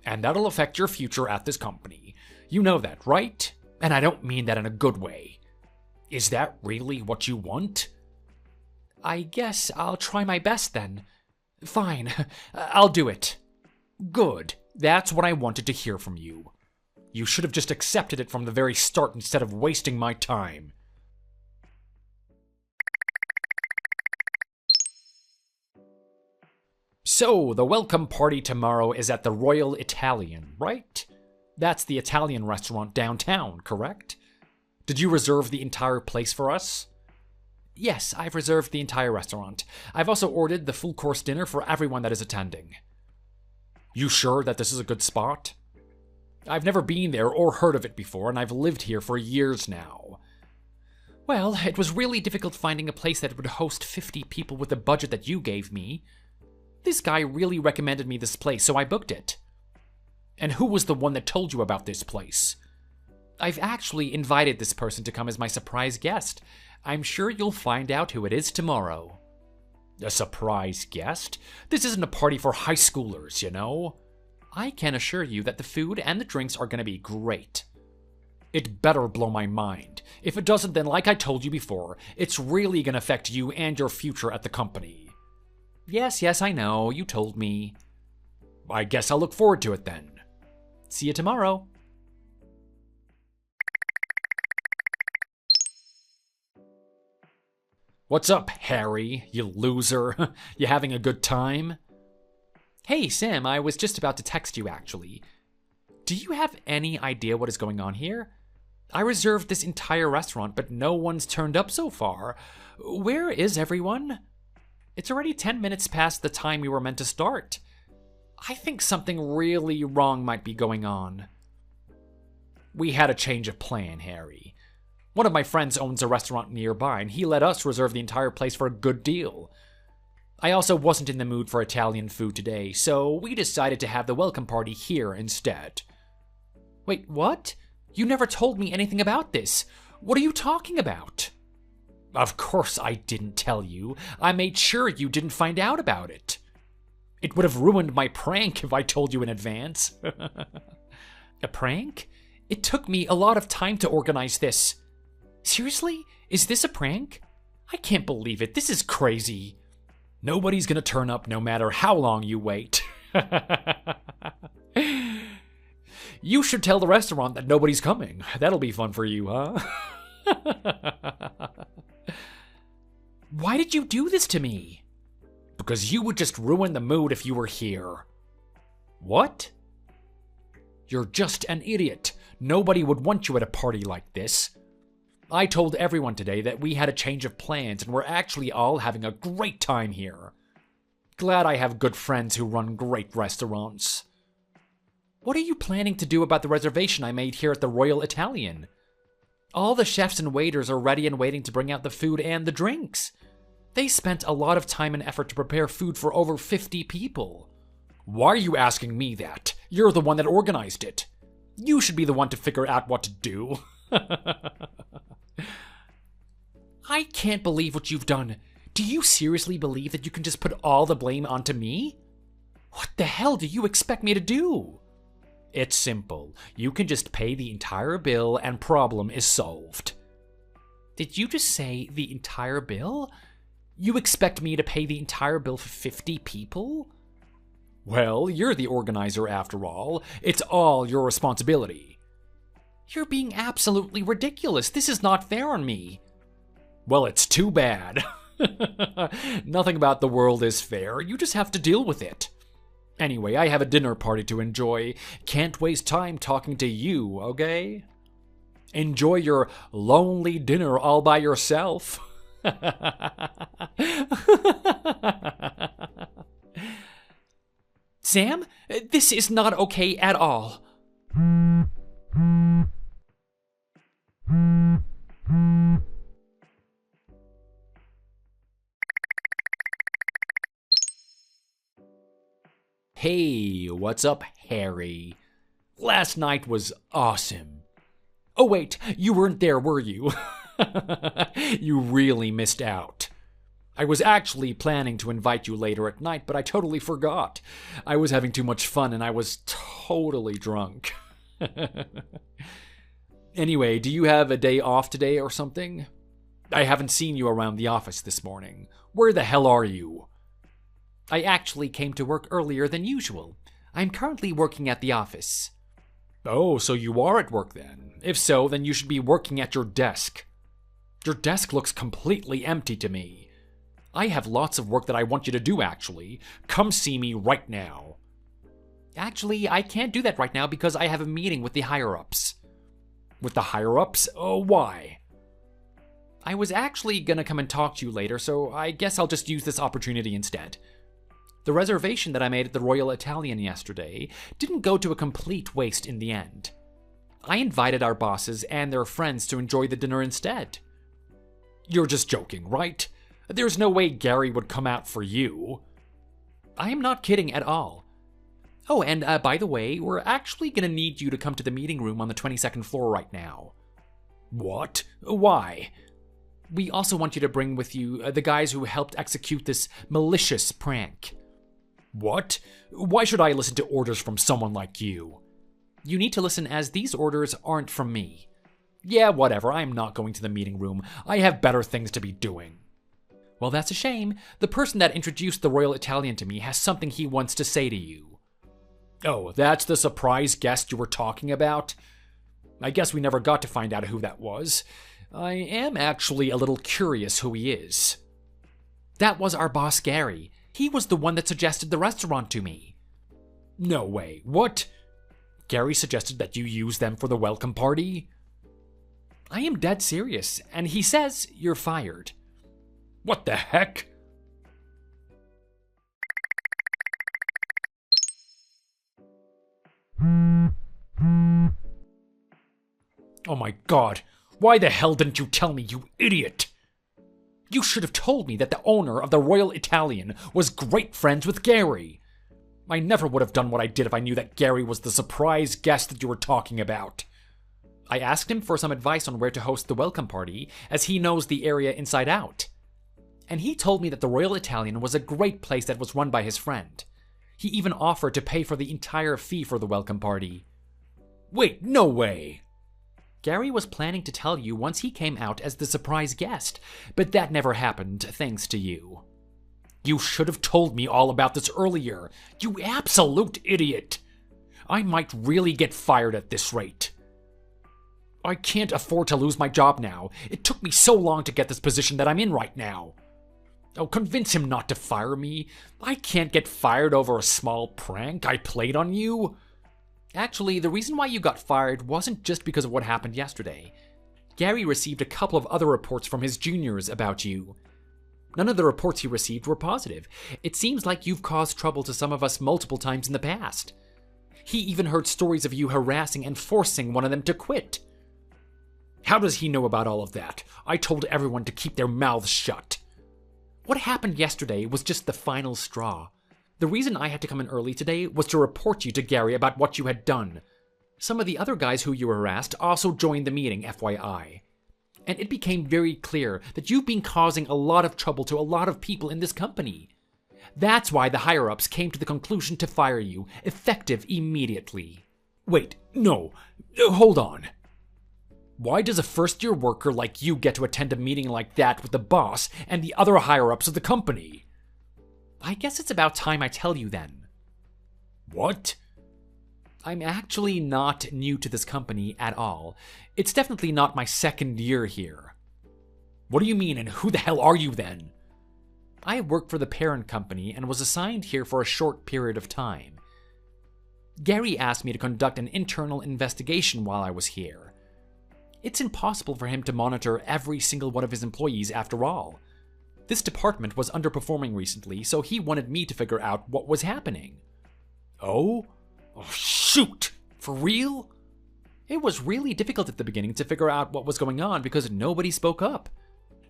And that'll affect your future at this company. You know that, right? And I don't mean that in a good way. Is that really what you want? I guess I'll try my best then. Fine, I'll do it. Good. That's what I wanted to hear from you. You should have just accepted it from the very start instead of wasting my time. So, the welcome party tomorrow is at the Royal Italian, right? That's the Italian restaurant downtown, correct? Did you reserve the entire place for us? Yes, I've reserved the entire restaurant. I've also ordered the full-course dinner for everyone that is attending. You sure that this is a good spot? I've never been there or heard of it before, and I've lived here for years now. Well, it was really difficult finding a place that would host 50 people with the budget that you gave me. This guy really recommended me this place, so I booked it. And who was the one that told you about this place? I've actually invited this person to come as my surprise guest. I'm sure you'll find out who it is tomorrow. A surprise guest? This isn't a party for high schoolers, you know? I can assure you that the food and the drinks are going to be great. It better blow my mind. If it doesn't, then like I told you before, it's really going to affect you and your future at the company. Yes, I know, you told me. I guess I'll look forward to it then. See you tomorrow. What's up, Harry, you loser? You having a good time? Hey, Sam, I was just about to text you, actually. Do you have any idea what is going on here? I reserved this entire restaurant, but no one's turned up so far. Where is everyone? It's already 10 minutes past the time we were meant to start. I think something really wrong might be going on. We had a change of plan, Harry. One of my friends owns a restaurant nearby, and he let us reserve the entire place for a good deal. I also wasn't in the mood for Italian food today, so we decided to have the welcome party here instead. Wait, what? You never told me anything about this. What are you talking about? Of course I didn't tell you. I made sure you didn't find out about it. It would have ruined my prank if I told you in advance. A prank? It took me a lot of time to organize this. Seriously? Is this a prank? I can't believe it. This is crazy. Nobody's gonna turn up no matter how long you wait. You should tell the restaurant that nobody's coming. That'll be fun for you, huh? Why did you do this to me? Because you would just ruin the mood if you were here. What? You're just an idiot. Nobody would want you at a party like this. I told everyone today that we had a change of plans and we're actually all having a great time here. Glad I have good friends who run great restaurants. What are you planning to do about the reservation I made here at the Royal Italian? All the chefs and waiters are ready and waiting to bring out the food and the drinks. They spent a lot of time and effort to prepare food for over 50 people. Why are you asking me that? You're the one that organized it. You should be the one to figure out what to do. I can't believe what you've done. Do you seriously believe that you can just put all the blame onto me? What the hell do you expect me to do? It's simple. You can just pay the entire bill and problem is solved. Did you just say the entire bill? You expect me to pay the entire bill for 50 people? Well, you're the organizer after all. It's all your responsibility. You're being absolutely ridiculous. This is not fair on me. Well, it's too bad. Nothing about the world is fair. You just have to deal with it. Anyway, I have a dinner party to enjoy. Can't waste time talking to you, okay? Enjoy your lonely dinner all by yourself. Sam, this is not okay at all. Hey, what's up, Harry? Last night was awesome. Oh wait, you weren't there, were you? You really missed out. I was actually planning to invite you later at night, but I totally forgot. I was having too much fun and I was totally drunk. Anyway, do you have a day off today or something? I haven't seen you around the office this morning. Where the hell are you? I actually came to work earlier than usual. I'm currently working at the office. Oh, so you are at work then? If so, then you should be working at your desk. Your desk looks completely empty to me. I have lots of work that I want you to do, actually. Come see me right now. Actually, I can't do that right now because I have a meeting with the higher-ups. With the higher-ups? Oh, why? I was actually gonna come and talk to you later, so I guess I'll just use this opportunity instead. The reservation that I made at the Royal Italian yesterday didn't go to a complete waste in the end. I invited our bosses and their friends to enjoy the dinner instead. You're just joking, right? There's no way Gary would come out for you. I am not kidding at all. Oh, and by the way, we're actually gonna need you to come to the meeting room on the 22nd floor right now. What? Why? We also want you to bring with you the guys who helped execute this malicious prank. What? Why should I listen to orders from someone like you? You need to listen, as these orders aren't from me. Yeah, whatever, I'm not going to the meeting room. I have better things to be doing. Well, that's a shame. The person that introduced the Royal Italian to me has something he wants to say to you. Oh, that's the surprise guest you were talking about? I guess we never got to find out who that was. I am actually a little curious who he is. That was our boss, Gary. He was the one that suggested the restaurant to me. No way. What? Gary suggested that you use them for the welcome party? I am dead serious, and he says you're fired. What the heck? Oh my god, why the hell didn't you tell me, you idiot? You should have told me that the owner of the Royal Italian was great friends with Gary. I never would have done what I did if I knew that Gary was the surprise guest that you were talking about. I asked him for some advice on where to host the welcome party, as he knows the area inside out. And he told me that the Royal Italian was a great place that was run by his friend. He even offered to pay for the entire fee for the welcome party. Wait, no way! Gary was planning to tell you once he came out as the surprise guest, but that never happened, thanks to you. You should have told me all about this earlier, you absolute idiot! I might really get fired at this rate. I can't afford to lose my job now. It took me so long to get this position that I'm in right now. Oh, convince him not to fire me. I can't get fired over a small prank I played on you. Actually, the reason why you got fired wasn't just because of what happened yesterday. Gary received a couple of other reports from his juniors about you. None of the reports he received were positive. It seems like you've caused trouble to some of us multiple times in the past. He even heard stories of you harassing and forcing one of them to quit. How does he know about all of that? I told everyone to keep their mouths shut. What happened yesterday was just the final straw. The reason I had to come in early today was to report you to Gary about what you had done. Some of the other guys who you harassed also joined the meeting, FYI. And it became very clear that you've been causing a lot of trouble to a lot of people in this company. That's why the higher-ups came to the conclusion to fire you, effective immediately. Wait, no, hold on. Why does a first-year worker like you get to attend a meeting like that with the boss and the other higher-ups of the company? I guess it's about time I tell you then. What? I'm actually not new to this company at all. It's definitely not my second year here. What do you mean, and who the hell are you then? I work for the parent company and was assigned here for a short period of time. Gary asked me to conduct an internal investigation while I was here. It's impossible for him to monitor every single one of his employees after all. This department was underperforming recently, so he wanted me to figure out what was happening. Oh? Oh, shoot! For real? It was really difficult at the beginning to figure out what was going on because nobody spoke up.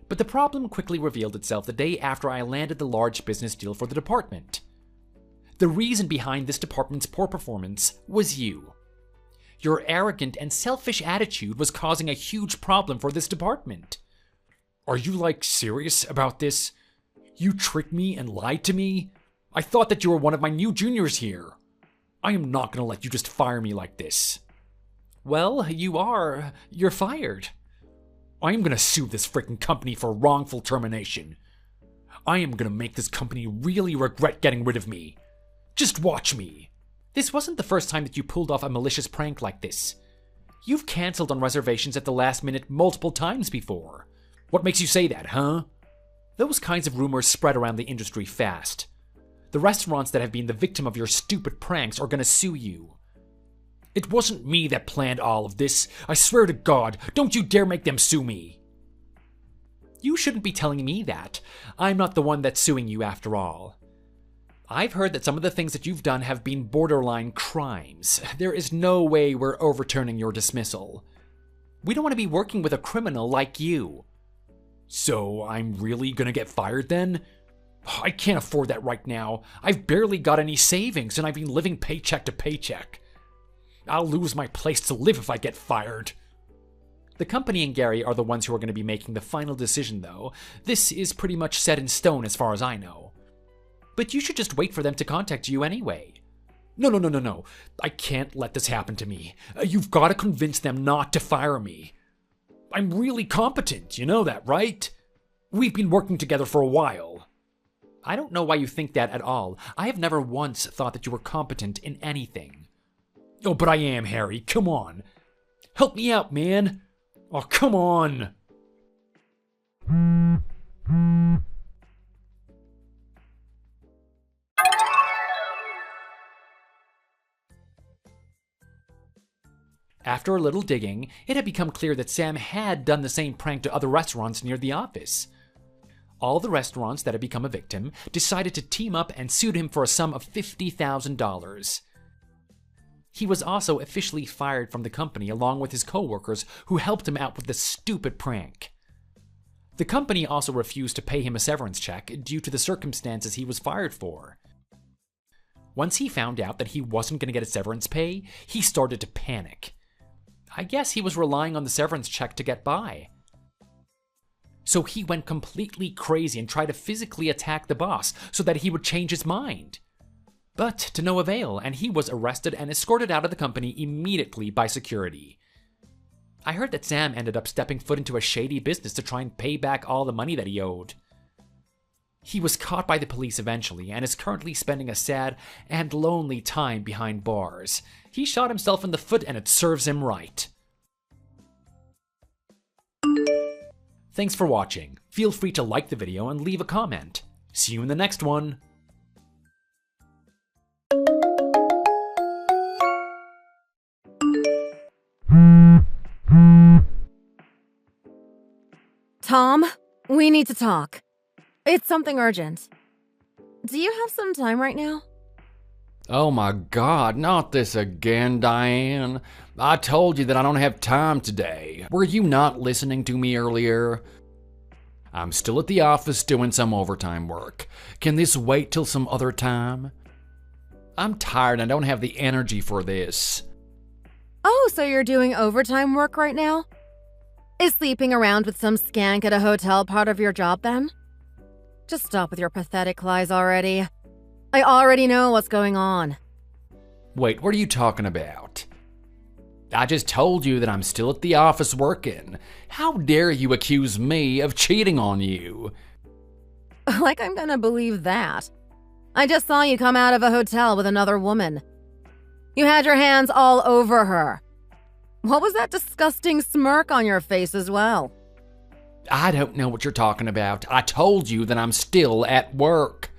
But the problem quickly revealed itself the day after I landed the large business deal for the department. The reason behind this department's poor performance was you. Your arrogant and selfish attitude was causing a huge problem for this department. Are you, serious about this? You tricked me and lied to me? I thought that you were one of my new juniors here. I am not gonna let you just fire me like this. Well, you're fired. I am gonna sue this freaking company for wrongful termination. I am gonna make this company really regret getting rid of me. Just watch me. This wasn't the first time that you pulled off a malicious prank like this. You've canceled on reservations at the last minute multiple times before. What makes you say that, huh? Those kinds of rumors spread around the industry fast. The restaurants that have been the victim of your stupid pranks are gonna sue you. It wasn't me that planned all of this. I swear to God, don't you dare make them sue me. You shouldn't be telling me that. I'm not the one that's suing you after all. I've heard that some of the things that you've done have been borderline crimes. There is no way we're overturning your dismissal. We don't want to be working with a criminal like you. So I'm really gonna get fired then? I can't afford that right now. I've barely got any savings and I've been living paycheck to paycheck. I'll lose my place to live if I get fired. The company and Gary are the ones who are going to be making the final decision, though. This is pretty much set in stone as far as I know. But you should just wait for them to contact you anyway. No. I can't let this happen to me. You've got to convince them not to fire me. I'm really competent, you know that, right? We've been working together for a while. I don't know why you think that at all. I have never once thought that you were competent in anything. Oh, but I am, Harry. Come on. Help me out, man. Oh, come on. After a little digging, it had become clear that Sam had done the same prank to other restaurants near the office. All the restaurants that had become a victim decided to team up and sued him for a sum of $50,000. He was also officially fired from the company along with his co-workers who helped him out with the stupid prank. The company also refused to pay him a severance check due to the circumstances he was fired for. Once he found out that he wasn't going to get a severance pay, he started to panic. I guess he was relying on the severance check to get by. So he went completely crazy and tried to physically attack the boss so that he would change his mind. But to no avail, and he was arrested and escorted out of the company immediately by security. I heard that Sam ended up stepping foot into a shady business to try and pay back all the money that he owed. He was caught by the police eventually and is currently spending a sad and lonely time behind bars. He shot himself in the foot and it serves him right. Thanks for watching. Feel free to like the video and leave a comment. See you in the next one. Tom, we need to talk. It's something urgent. Do you have some time right now? Oh my God, not this again, Diane. I told you that I don't have time today. Were you not listening to me earlier? I'm still at the office doing some overtime work. Can this wait till some other time? I'm tired and I don't have the energy for this. Oh, so you're doing overtime work right now? Is sleeping around with some skank at a hotel part of your job then? Just stop with your pathetic lies already. I already know what's going on. Wait, what are you talking about? I just told you that I'm still at the office working. How dare you accuse me of cheating on you? Like I'm gonna believe that. I just saw you come out of a hotel with another woman. You had your hands all over her. What was that disgusting smirk on your face as well? I don't know what you're talking about. I told you that I'm still at work.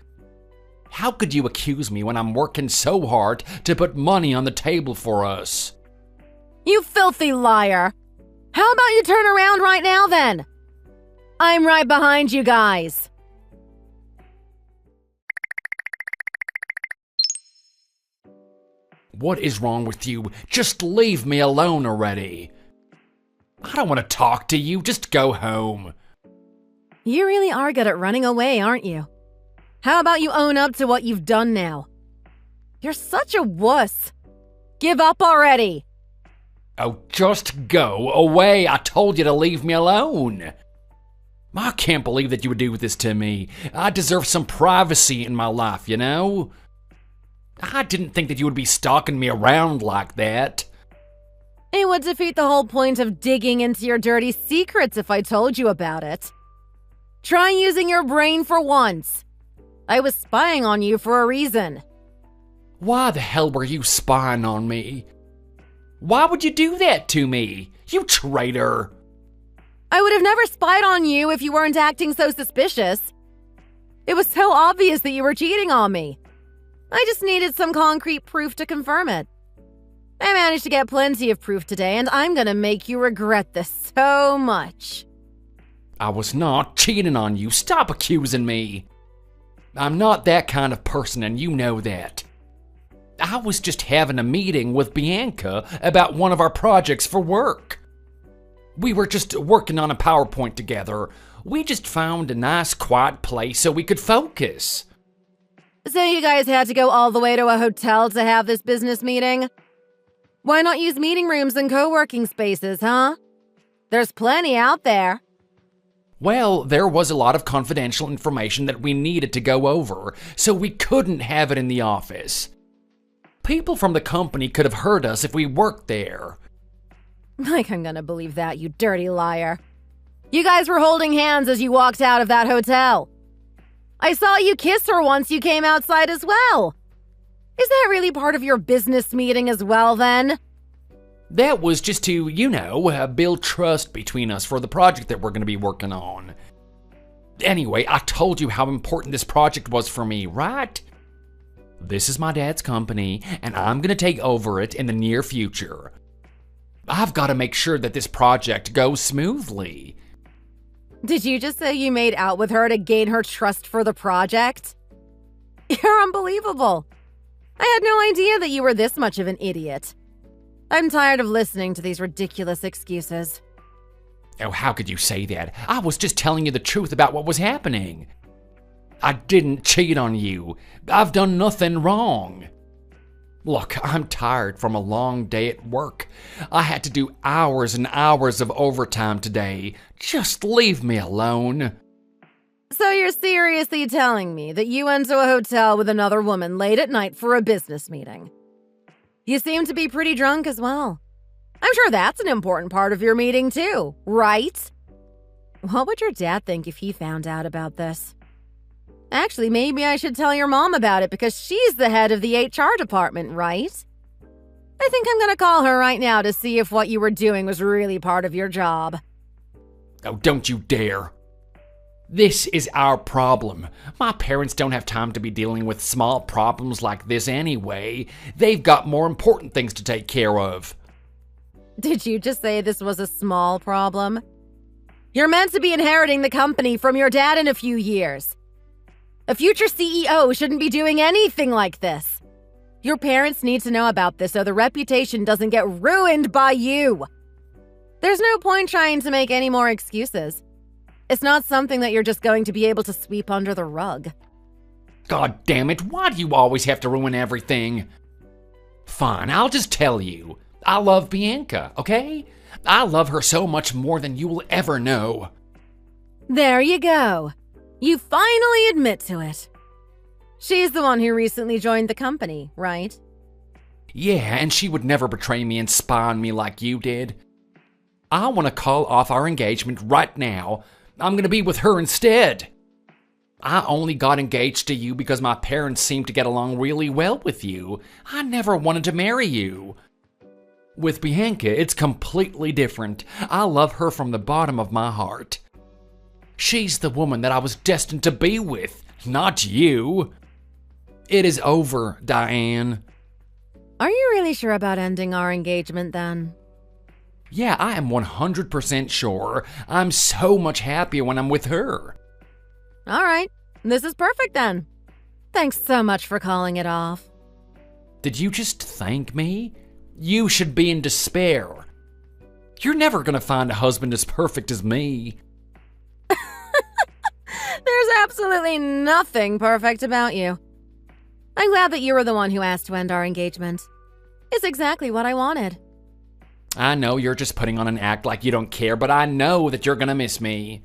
How could you accuse me when I'm working so hard to put money on the table for us? You filthy liar! How about you turn around right now then? I'm right behind you guys. What is wrong with you? Just leave me alone already. I don't want to talk to you. Just go home. You really are good at running away, aren't you? How about you own up to what you've done now? You're such a wuss. Give up already. Oh, just go away. I told you to leave me alone. I can't believe that you would do this to me. I deserve some privacy in my life, you know? I didn't think that you would be stalking me around like that. It would defeat the whole point of digging into your dirty secrets if I told you about it. Try using your brain for once. I was spying on you for a reason. Why the hell were you spying on me? Why would you do that to me? You traitor! I would have never spied on you if you weren't acting so suspicious. It was so obvious that you were cheating on me. I just needed some concrete proof to confirm it. I managed to get plenty of proof today, and I'm gonna make you regret this so much. I was not cheating on you. Stop accusing me. I'm not that kind of person, and you know that. I was just having a meeting with Bianca about one of our projects for work. We were just working on a PowerPoint together. We just found a nice quiet place so we could focus. So you guys had to go all the way to a hotel to have this business meeting? Why not use meeting rooms and co-working spaces, huh? There's plenty out there. Well, there was a lot of confidential information that we needed to go over, so we couldn't have it in the office. People from the company could have heard us if we worked there. Like I'm gonna believe that, you dirty liar. You guys were holding hands as you walked out of that hotel. I saw you kiss her once you came outside as well. Is that really part of your business meeting as well, then? That was just to, build trust between us for the project that we're going to be working on. Anyway, I told you how important this project was for me, right? This is my dad's company, and I'm going to take over it in the near future. I've got to make sure that this project goes smoothly. Did you just say you made out with her to gain her trust for the project? You're unbelievable. I had no idea that you were this much of an idiot. I'm tired of listening to these ridiculous excuses. Oh, how could you say that? I was just telling you the truth about what was happening. I didn't cheat on you. I've done nothing wrong. Look, I'm tired from a long day at work. I had to do hours and hours of overtime today. Just leave me alone. So you're seriously telling me that you went to a hotel with another woman late at night for a business meeting? You seem to be pretty drunk as well. I'm sure that's an important part of your meeting too, right? What would your dad think if he found out about this? Actually, maybe I should tell your mom about it because she's the head of the HR department, right? I think I'm gonna call her right now to see if what you were doing was really part of your job. Oh, don't you dare. This is our problem. My parents don't have time to be dealing with small problems like this anyway. They've got more important things to take care of. Did you just say this was a small problem? You're meant to be inheriting the company from your dad in a few years. A future CEO shouldn't be doing anything like this. Your parents need to know about this so the reputation doesn't get ruined by you. There's no point trying to make any more excuses. It's not something that you're just going to be able to sweep under the rug. God damn it, why do you always have to ruin everything? Fine, I'll just tell you. I love Bianca, okay? I love her so much more than you will ever know. There you go. You finally admit to it. She's the one who recently joined the company, right? Yeah, and she would never betray me and spy on me like you did. I want to call off our engagement right now. I'm going to be with her instead. I only got engaged to you because my parents seemed to get along really well with you. I never wanted to marry you. With Bianca, it's completely different. I love her from the bottom of my heart. She's the woman that I was destined to be with, not you. It is over, Diane. Are you really sure about ending our engagement then? Yeah, I am 100% sure. I'm so much happier when I'm with her. All right, this is perfect then. Thanks so much for calling it off. Did you just thank me? You should be in despair. You're never gonna find a husband as perfect as me. There's absolutely nothing perfect about you. I'm glad that you were the one who asked to end our engagement. It's exactly what I wanted. I know you're just putting on an act like you don't care, but I know that you're gonna miss me.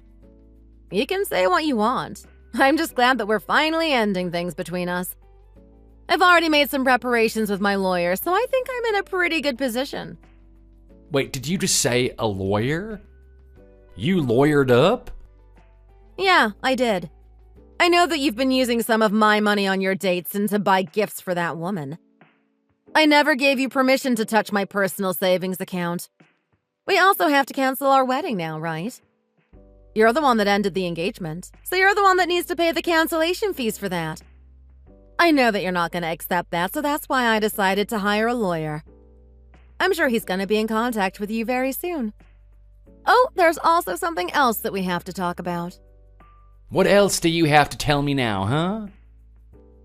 You can say what you want. I'm just glad that we're finally ending things between us. I've already made some preparations with my lawyer, so I think I'm in a pretty good position. Wait, did you just say a lawyer? You lawyered up? Yeah, I did. I know that you've been using some of my money on your dates and to buy gifts for that woman. I never gave you permission to touch my personal savings account. We also have to cancel our wedding now, right? You're the one that ended the engagement, so you're the one that needs to pay the cancellation fees for that. I know that you're not going to accept that, so that's why I decided to hire a lawyer. I'm sure he's going to be in contact with you very soon. Oh, there's also something else that we have to talk about. What else do you have to tell me now, huh?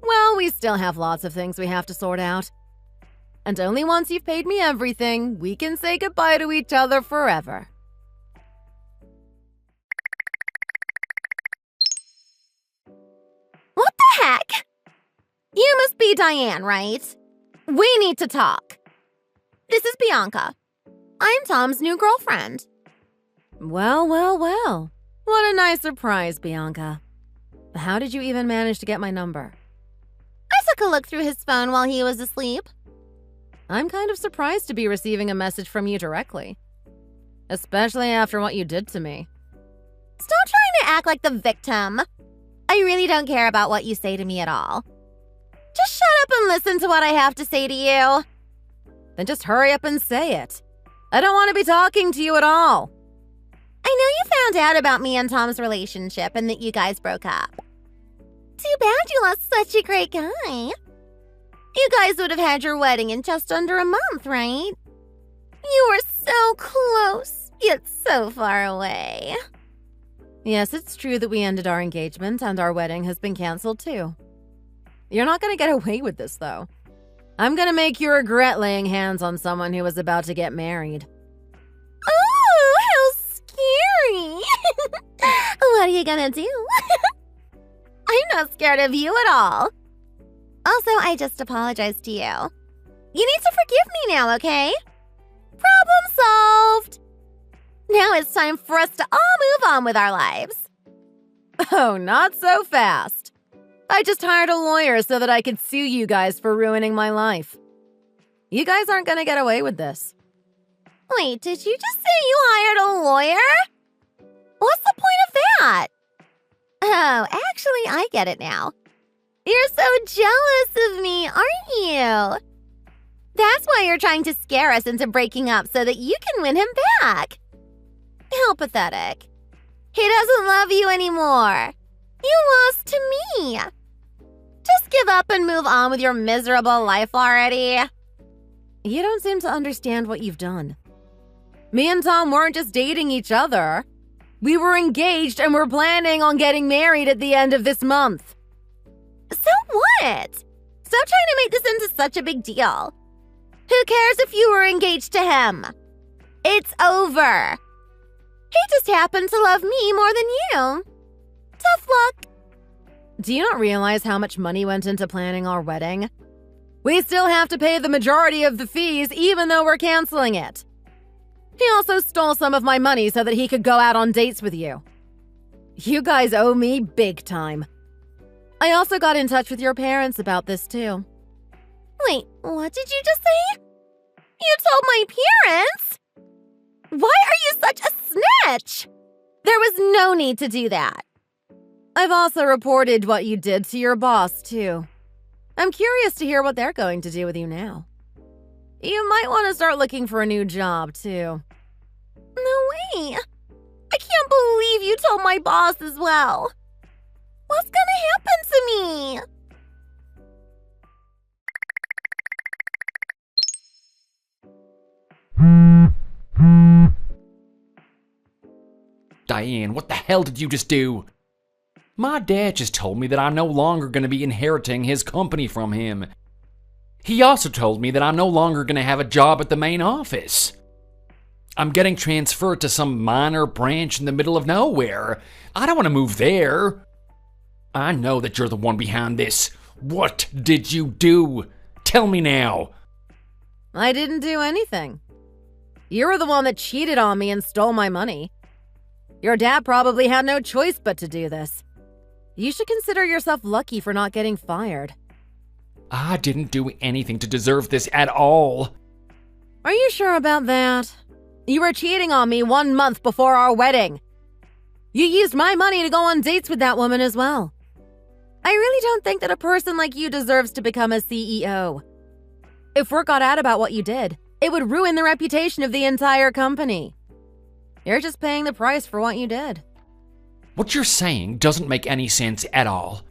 Well, we still have lots of things we have to sort out. And only once you've paid me everything, we can say goodbye to each other forever. Heck! You must be Diane, right? We need to talk. This is Bianca. I'm Tom's new girlfriend. Well, well, well. What a nice surprise, Bianca. How did you even manage to get my number? I took a look through his phone while he was asleep. I'm kind of surprised to be receiving a message from you directly. Especially after what you did to me. Stop trying to act like the victim. I really don't care about what you say to me at all. Just shut up and listen to what I have to say to you. Then just hurry up and say it. I don't want to be talking to you at all. I know you found out about me and Tom's relationship and that you guys broke up. Too bad you lost such a great guy. You guys would have had your wedding in just under a month, right? You were so close, yet so far away. Yes, it's true that we ended our engagement and our wedding has been canceled too. You're not going to get away with this, though. I'm going to make you regret laying hands on someone who was about to get married. Oh, how scary. What are you going to do? I'm not scared of you at all. Also, I just apologized to you. You need to forgive me now, okay? Problem solved. Now it's time for us to all move on with our lives. Oh, not so fast. I just hired a lawyer so that I could sue you guys for ruining my life. You guys aren't going to get away with this. Wait, did you just say you hired a lawyer? What's the point of that? Oh, actually, I get it now. You're so jealous of me, aren't you? That's why you're trying to scare us into breaking up so that you can win him back. How pathetic. He doesn't love you anymore. You lost to me. Just give up and move on with your miserable life already. You don't seem to understand what you've done. Me and Tom weren't just dating each other. We were engaged and we're planning on getting married at the end of this month. So what? Stop trying to make this into such a big deal. Who cares if you were engaged to him? It's over. He just happened to love me more than you. Tough luck. Do you not realize how much money went into planning our wedding? We still have to pay the majority of the fees even though we're canceling it. He also stole some of my money so that he could go out on dates with you. You guys owe me big time. I also got in touch with your parents about this too. Wait, what did you just say? You told my parents? Why are you such a snitch? There was no need to do that. I've also reported what you did to your boss too. I'm curious to hear what they're going to do with you now. You might want to start looking for a new job too. No way. I can't believe you told my boss as well. What's gonna happen to me? Diane, what the hell did you just do? My dad just told me that I'm no longer going to be inheriting his company from him. He also told me that I'm no longer going to have a job at the main office. I'm getting transferred to some minor branch in the middle of nowhere. I don't want to move there. I know that you're the one behind this. What did you do? Tell me now. I didn't do anything. You were the one that cheated on me and stole my money. Your dad probably had no choice but to do this. You should consider yourself lucky for not getting fired. I didn't do anything to deserve this at all. Are you sure about that? You were cheating on me 1 month before our wedding. You used my money to go on dates with that woman as well. I really don't think that a person like you deserves to become a CEO. If word got out about what you did, it would ruin the reputation of the entire company. You're just paying the price for what you did. What you're saying doesn't make any sense at all.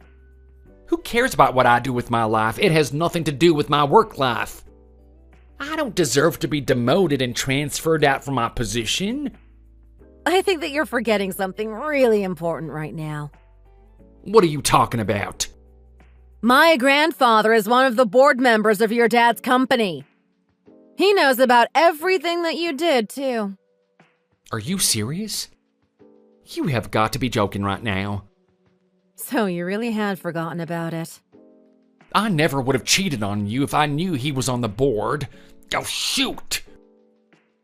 Who cares about what I do with my life? It has nothing to do with my work life. I don't deserve to be demoted and transferred out from my position. I think that you're forgetting something really important right now. What are you talking about? My grandfather is one of the board members of your dad's company. He knows about everything that you did, too. Are you serious? You have got to be joking right now. So you really had forgotten about it. I never would have cheated on you if I knew he was on the board. Oh, shoot!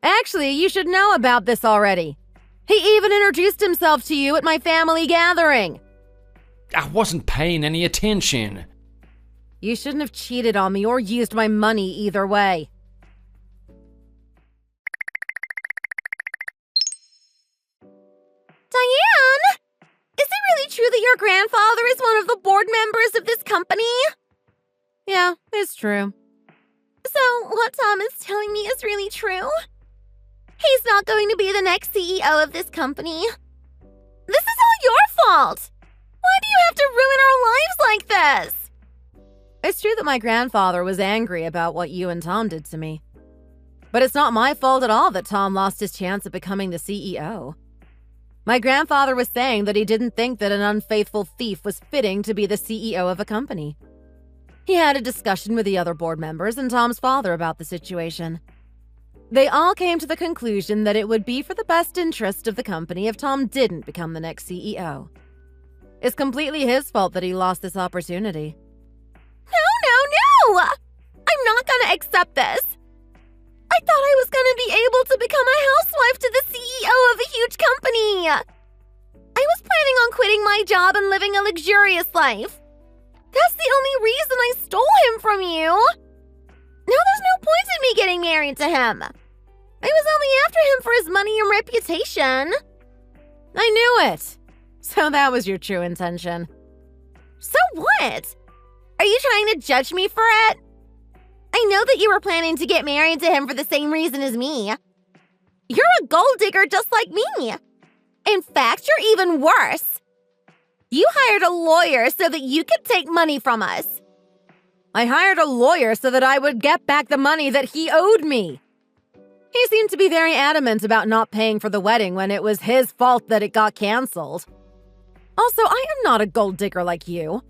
Actually, you should know about this already. He even introduced himself to you at my family gathering. I wasn't paying any attention. You shouldn't have cheated on me or used my money either way. Diane! Is it really true that your grandfather is one of the board members of this company? Yeah, it's true. So, what Tom is telling me is really true? He's not going to be the next CEO of this company. This is all your fault! Why do you have to ruin our lives like this? It's true that my grandfather was angry about what you and Tom did to me. But it's not my fault at all that Tom lost his chance of becoming the CEO. My grandfather was saying that he didn't think that an unfaithful thief was fitting to be the CEO of a company. He had a discussion with the other board members and Tom's father about the situation. They all came to the conclusion that it would be for the best interest of the company if Tom didn't become the next CEO. It's completely his fault that he lost this opportunity. No! I'm not gonna accept this. I thought I was gonna be able to become a housewife to the CEO of a huge company. I was planning on quitting my job and living a luxurious life. That's the only reason I stole him from you. Now there's no point in me getting married to him. I was only after him for his money and reputation. I knew it. So that was your true intention. So what? Are you trying to judge me for it? I know that you were planning to get married to him for the same reason as me. You're a gold digger just like me. In fact, you're even worse. You hired a lawyer so that you could take money from us. I hired a lawyer so that I would get back the money that he owed me. He seemed to be very adamant about not paying for the wedding when it was his fault that it got canceled. Also, I am not a gold digger like you.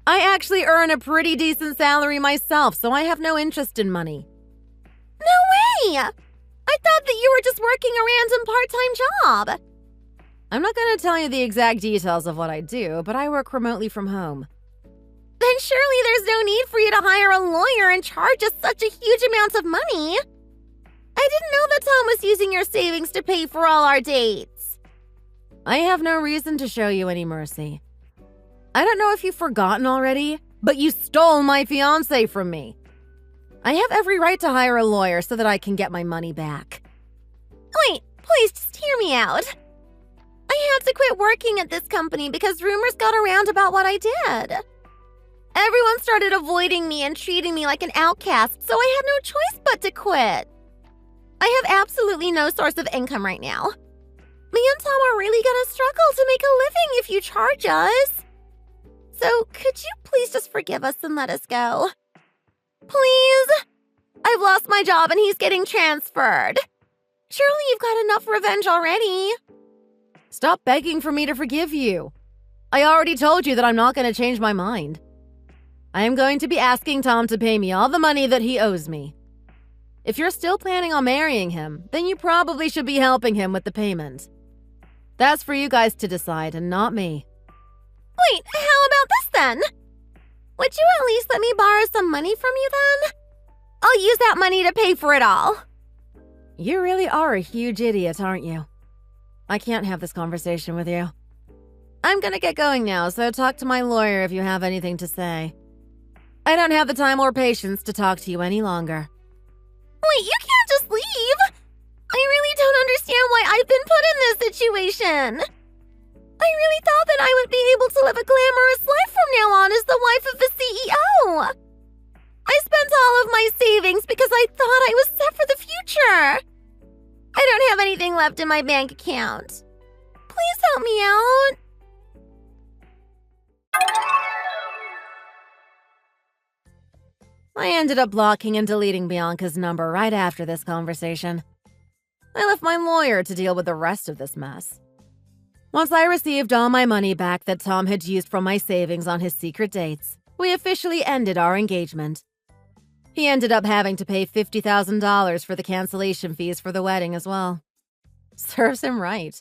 I actually earn a pretty decent salary myself, so I have no interest in money. No way! I thought that you were just working a random part-time job. I'm not going to tell you the exact details of what I do, but I work remotely from home. Then surely there's no need for you to hire a lawyer and charge us such a huge amount of money. I didn't know that Tom was using your savings to pay for all our dates. I have no reason to show you any mercy. I don't know if you've forgotten already, but you stole my fiancé from me. I have every right to hire a lawyer so that I can get my money back. Wait, please just hear me out. I had to quit working at this company because rumors got around about what I did. Everyone started avoiding me and treating me like an outcast, so I had no choice but to quit. I have absolutely no source of income right now. Me and Tom are really gonna struggle to make a living if you charge us. So could you please just forgive us and let us go? Please? I've lost my job and he's getting transferred. Surely you've got enough revenge already. Stop begging for me to forgive you. I already told you that I'm not going to change my mind. I am going to be asking Tom to pay me all the money that he owes me. If you're still planning on marrying him, then you probably should be helping him with the payment. That's for you guys to decide and not me. Wait, how about this then? Would you at least let me borrow some money from you then? I'll use that money to pay for it all. You really are a huge idiot, aren't you? I can't have this conversation with you. I'm gonna get going now, so talk to my lawyer if you have anything to say. I don't have the time or patience to talk to you any longer. Wait, you can't just leave! I really don't understand why I've been put in this situation. I really thought that I would be able to live a glamorous life from now on as the wife of the CEO. I spent all of my savings because I thought I was set for the future. I don't have anything left in my bank account. Please help me out. I ended up blocking and deleting Bianca's number right after this conversation. I left my lawyer to deal with the rest of this mess. Once I received all my money back that Tom had used from my savings on his secret dates, we officially ended our engagement. He ended up having to pay $50,000 for the cancellation fees for the wedding as well. Serves him right.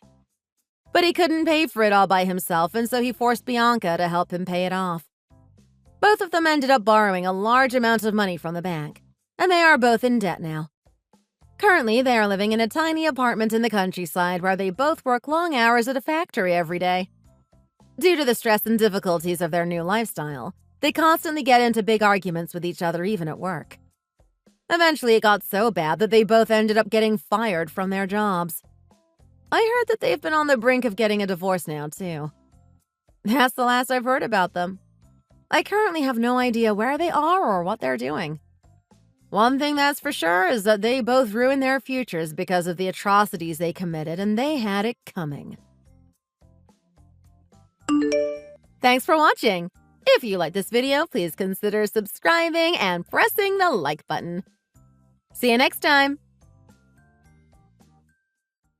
But he couldn't pay for it all by himself, and so he forced Bianca to help him pay it off. Both of them ended up borrowing a large amount of money from the bank, and they are both in debt now. Currently, they are living in a tiny apartment in the countryside where they both work long hours at a factory every day. Due to the stress and difficulties of their new lifestyle, they constantly get into big arguments with each other even at work. Eventually, it got so bad that they both ended up getting fired from their jobs. I heard that they've been on the brink of getting a divorce now, too. That's the last I've heard about them. I currently have no idea where they are or what they're doing. One thing that's for sure is that they both ruined their futures because of the atrocities they committed, and they had it coming. Thanks for watching. If you like this video, please consider subscribing and pressing the like button. See you next time.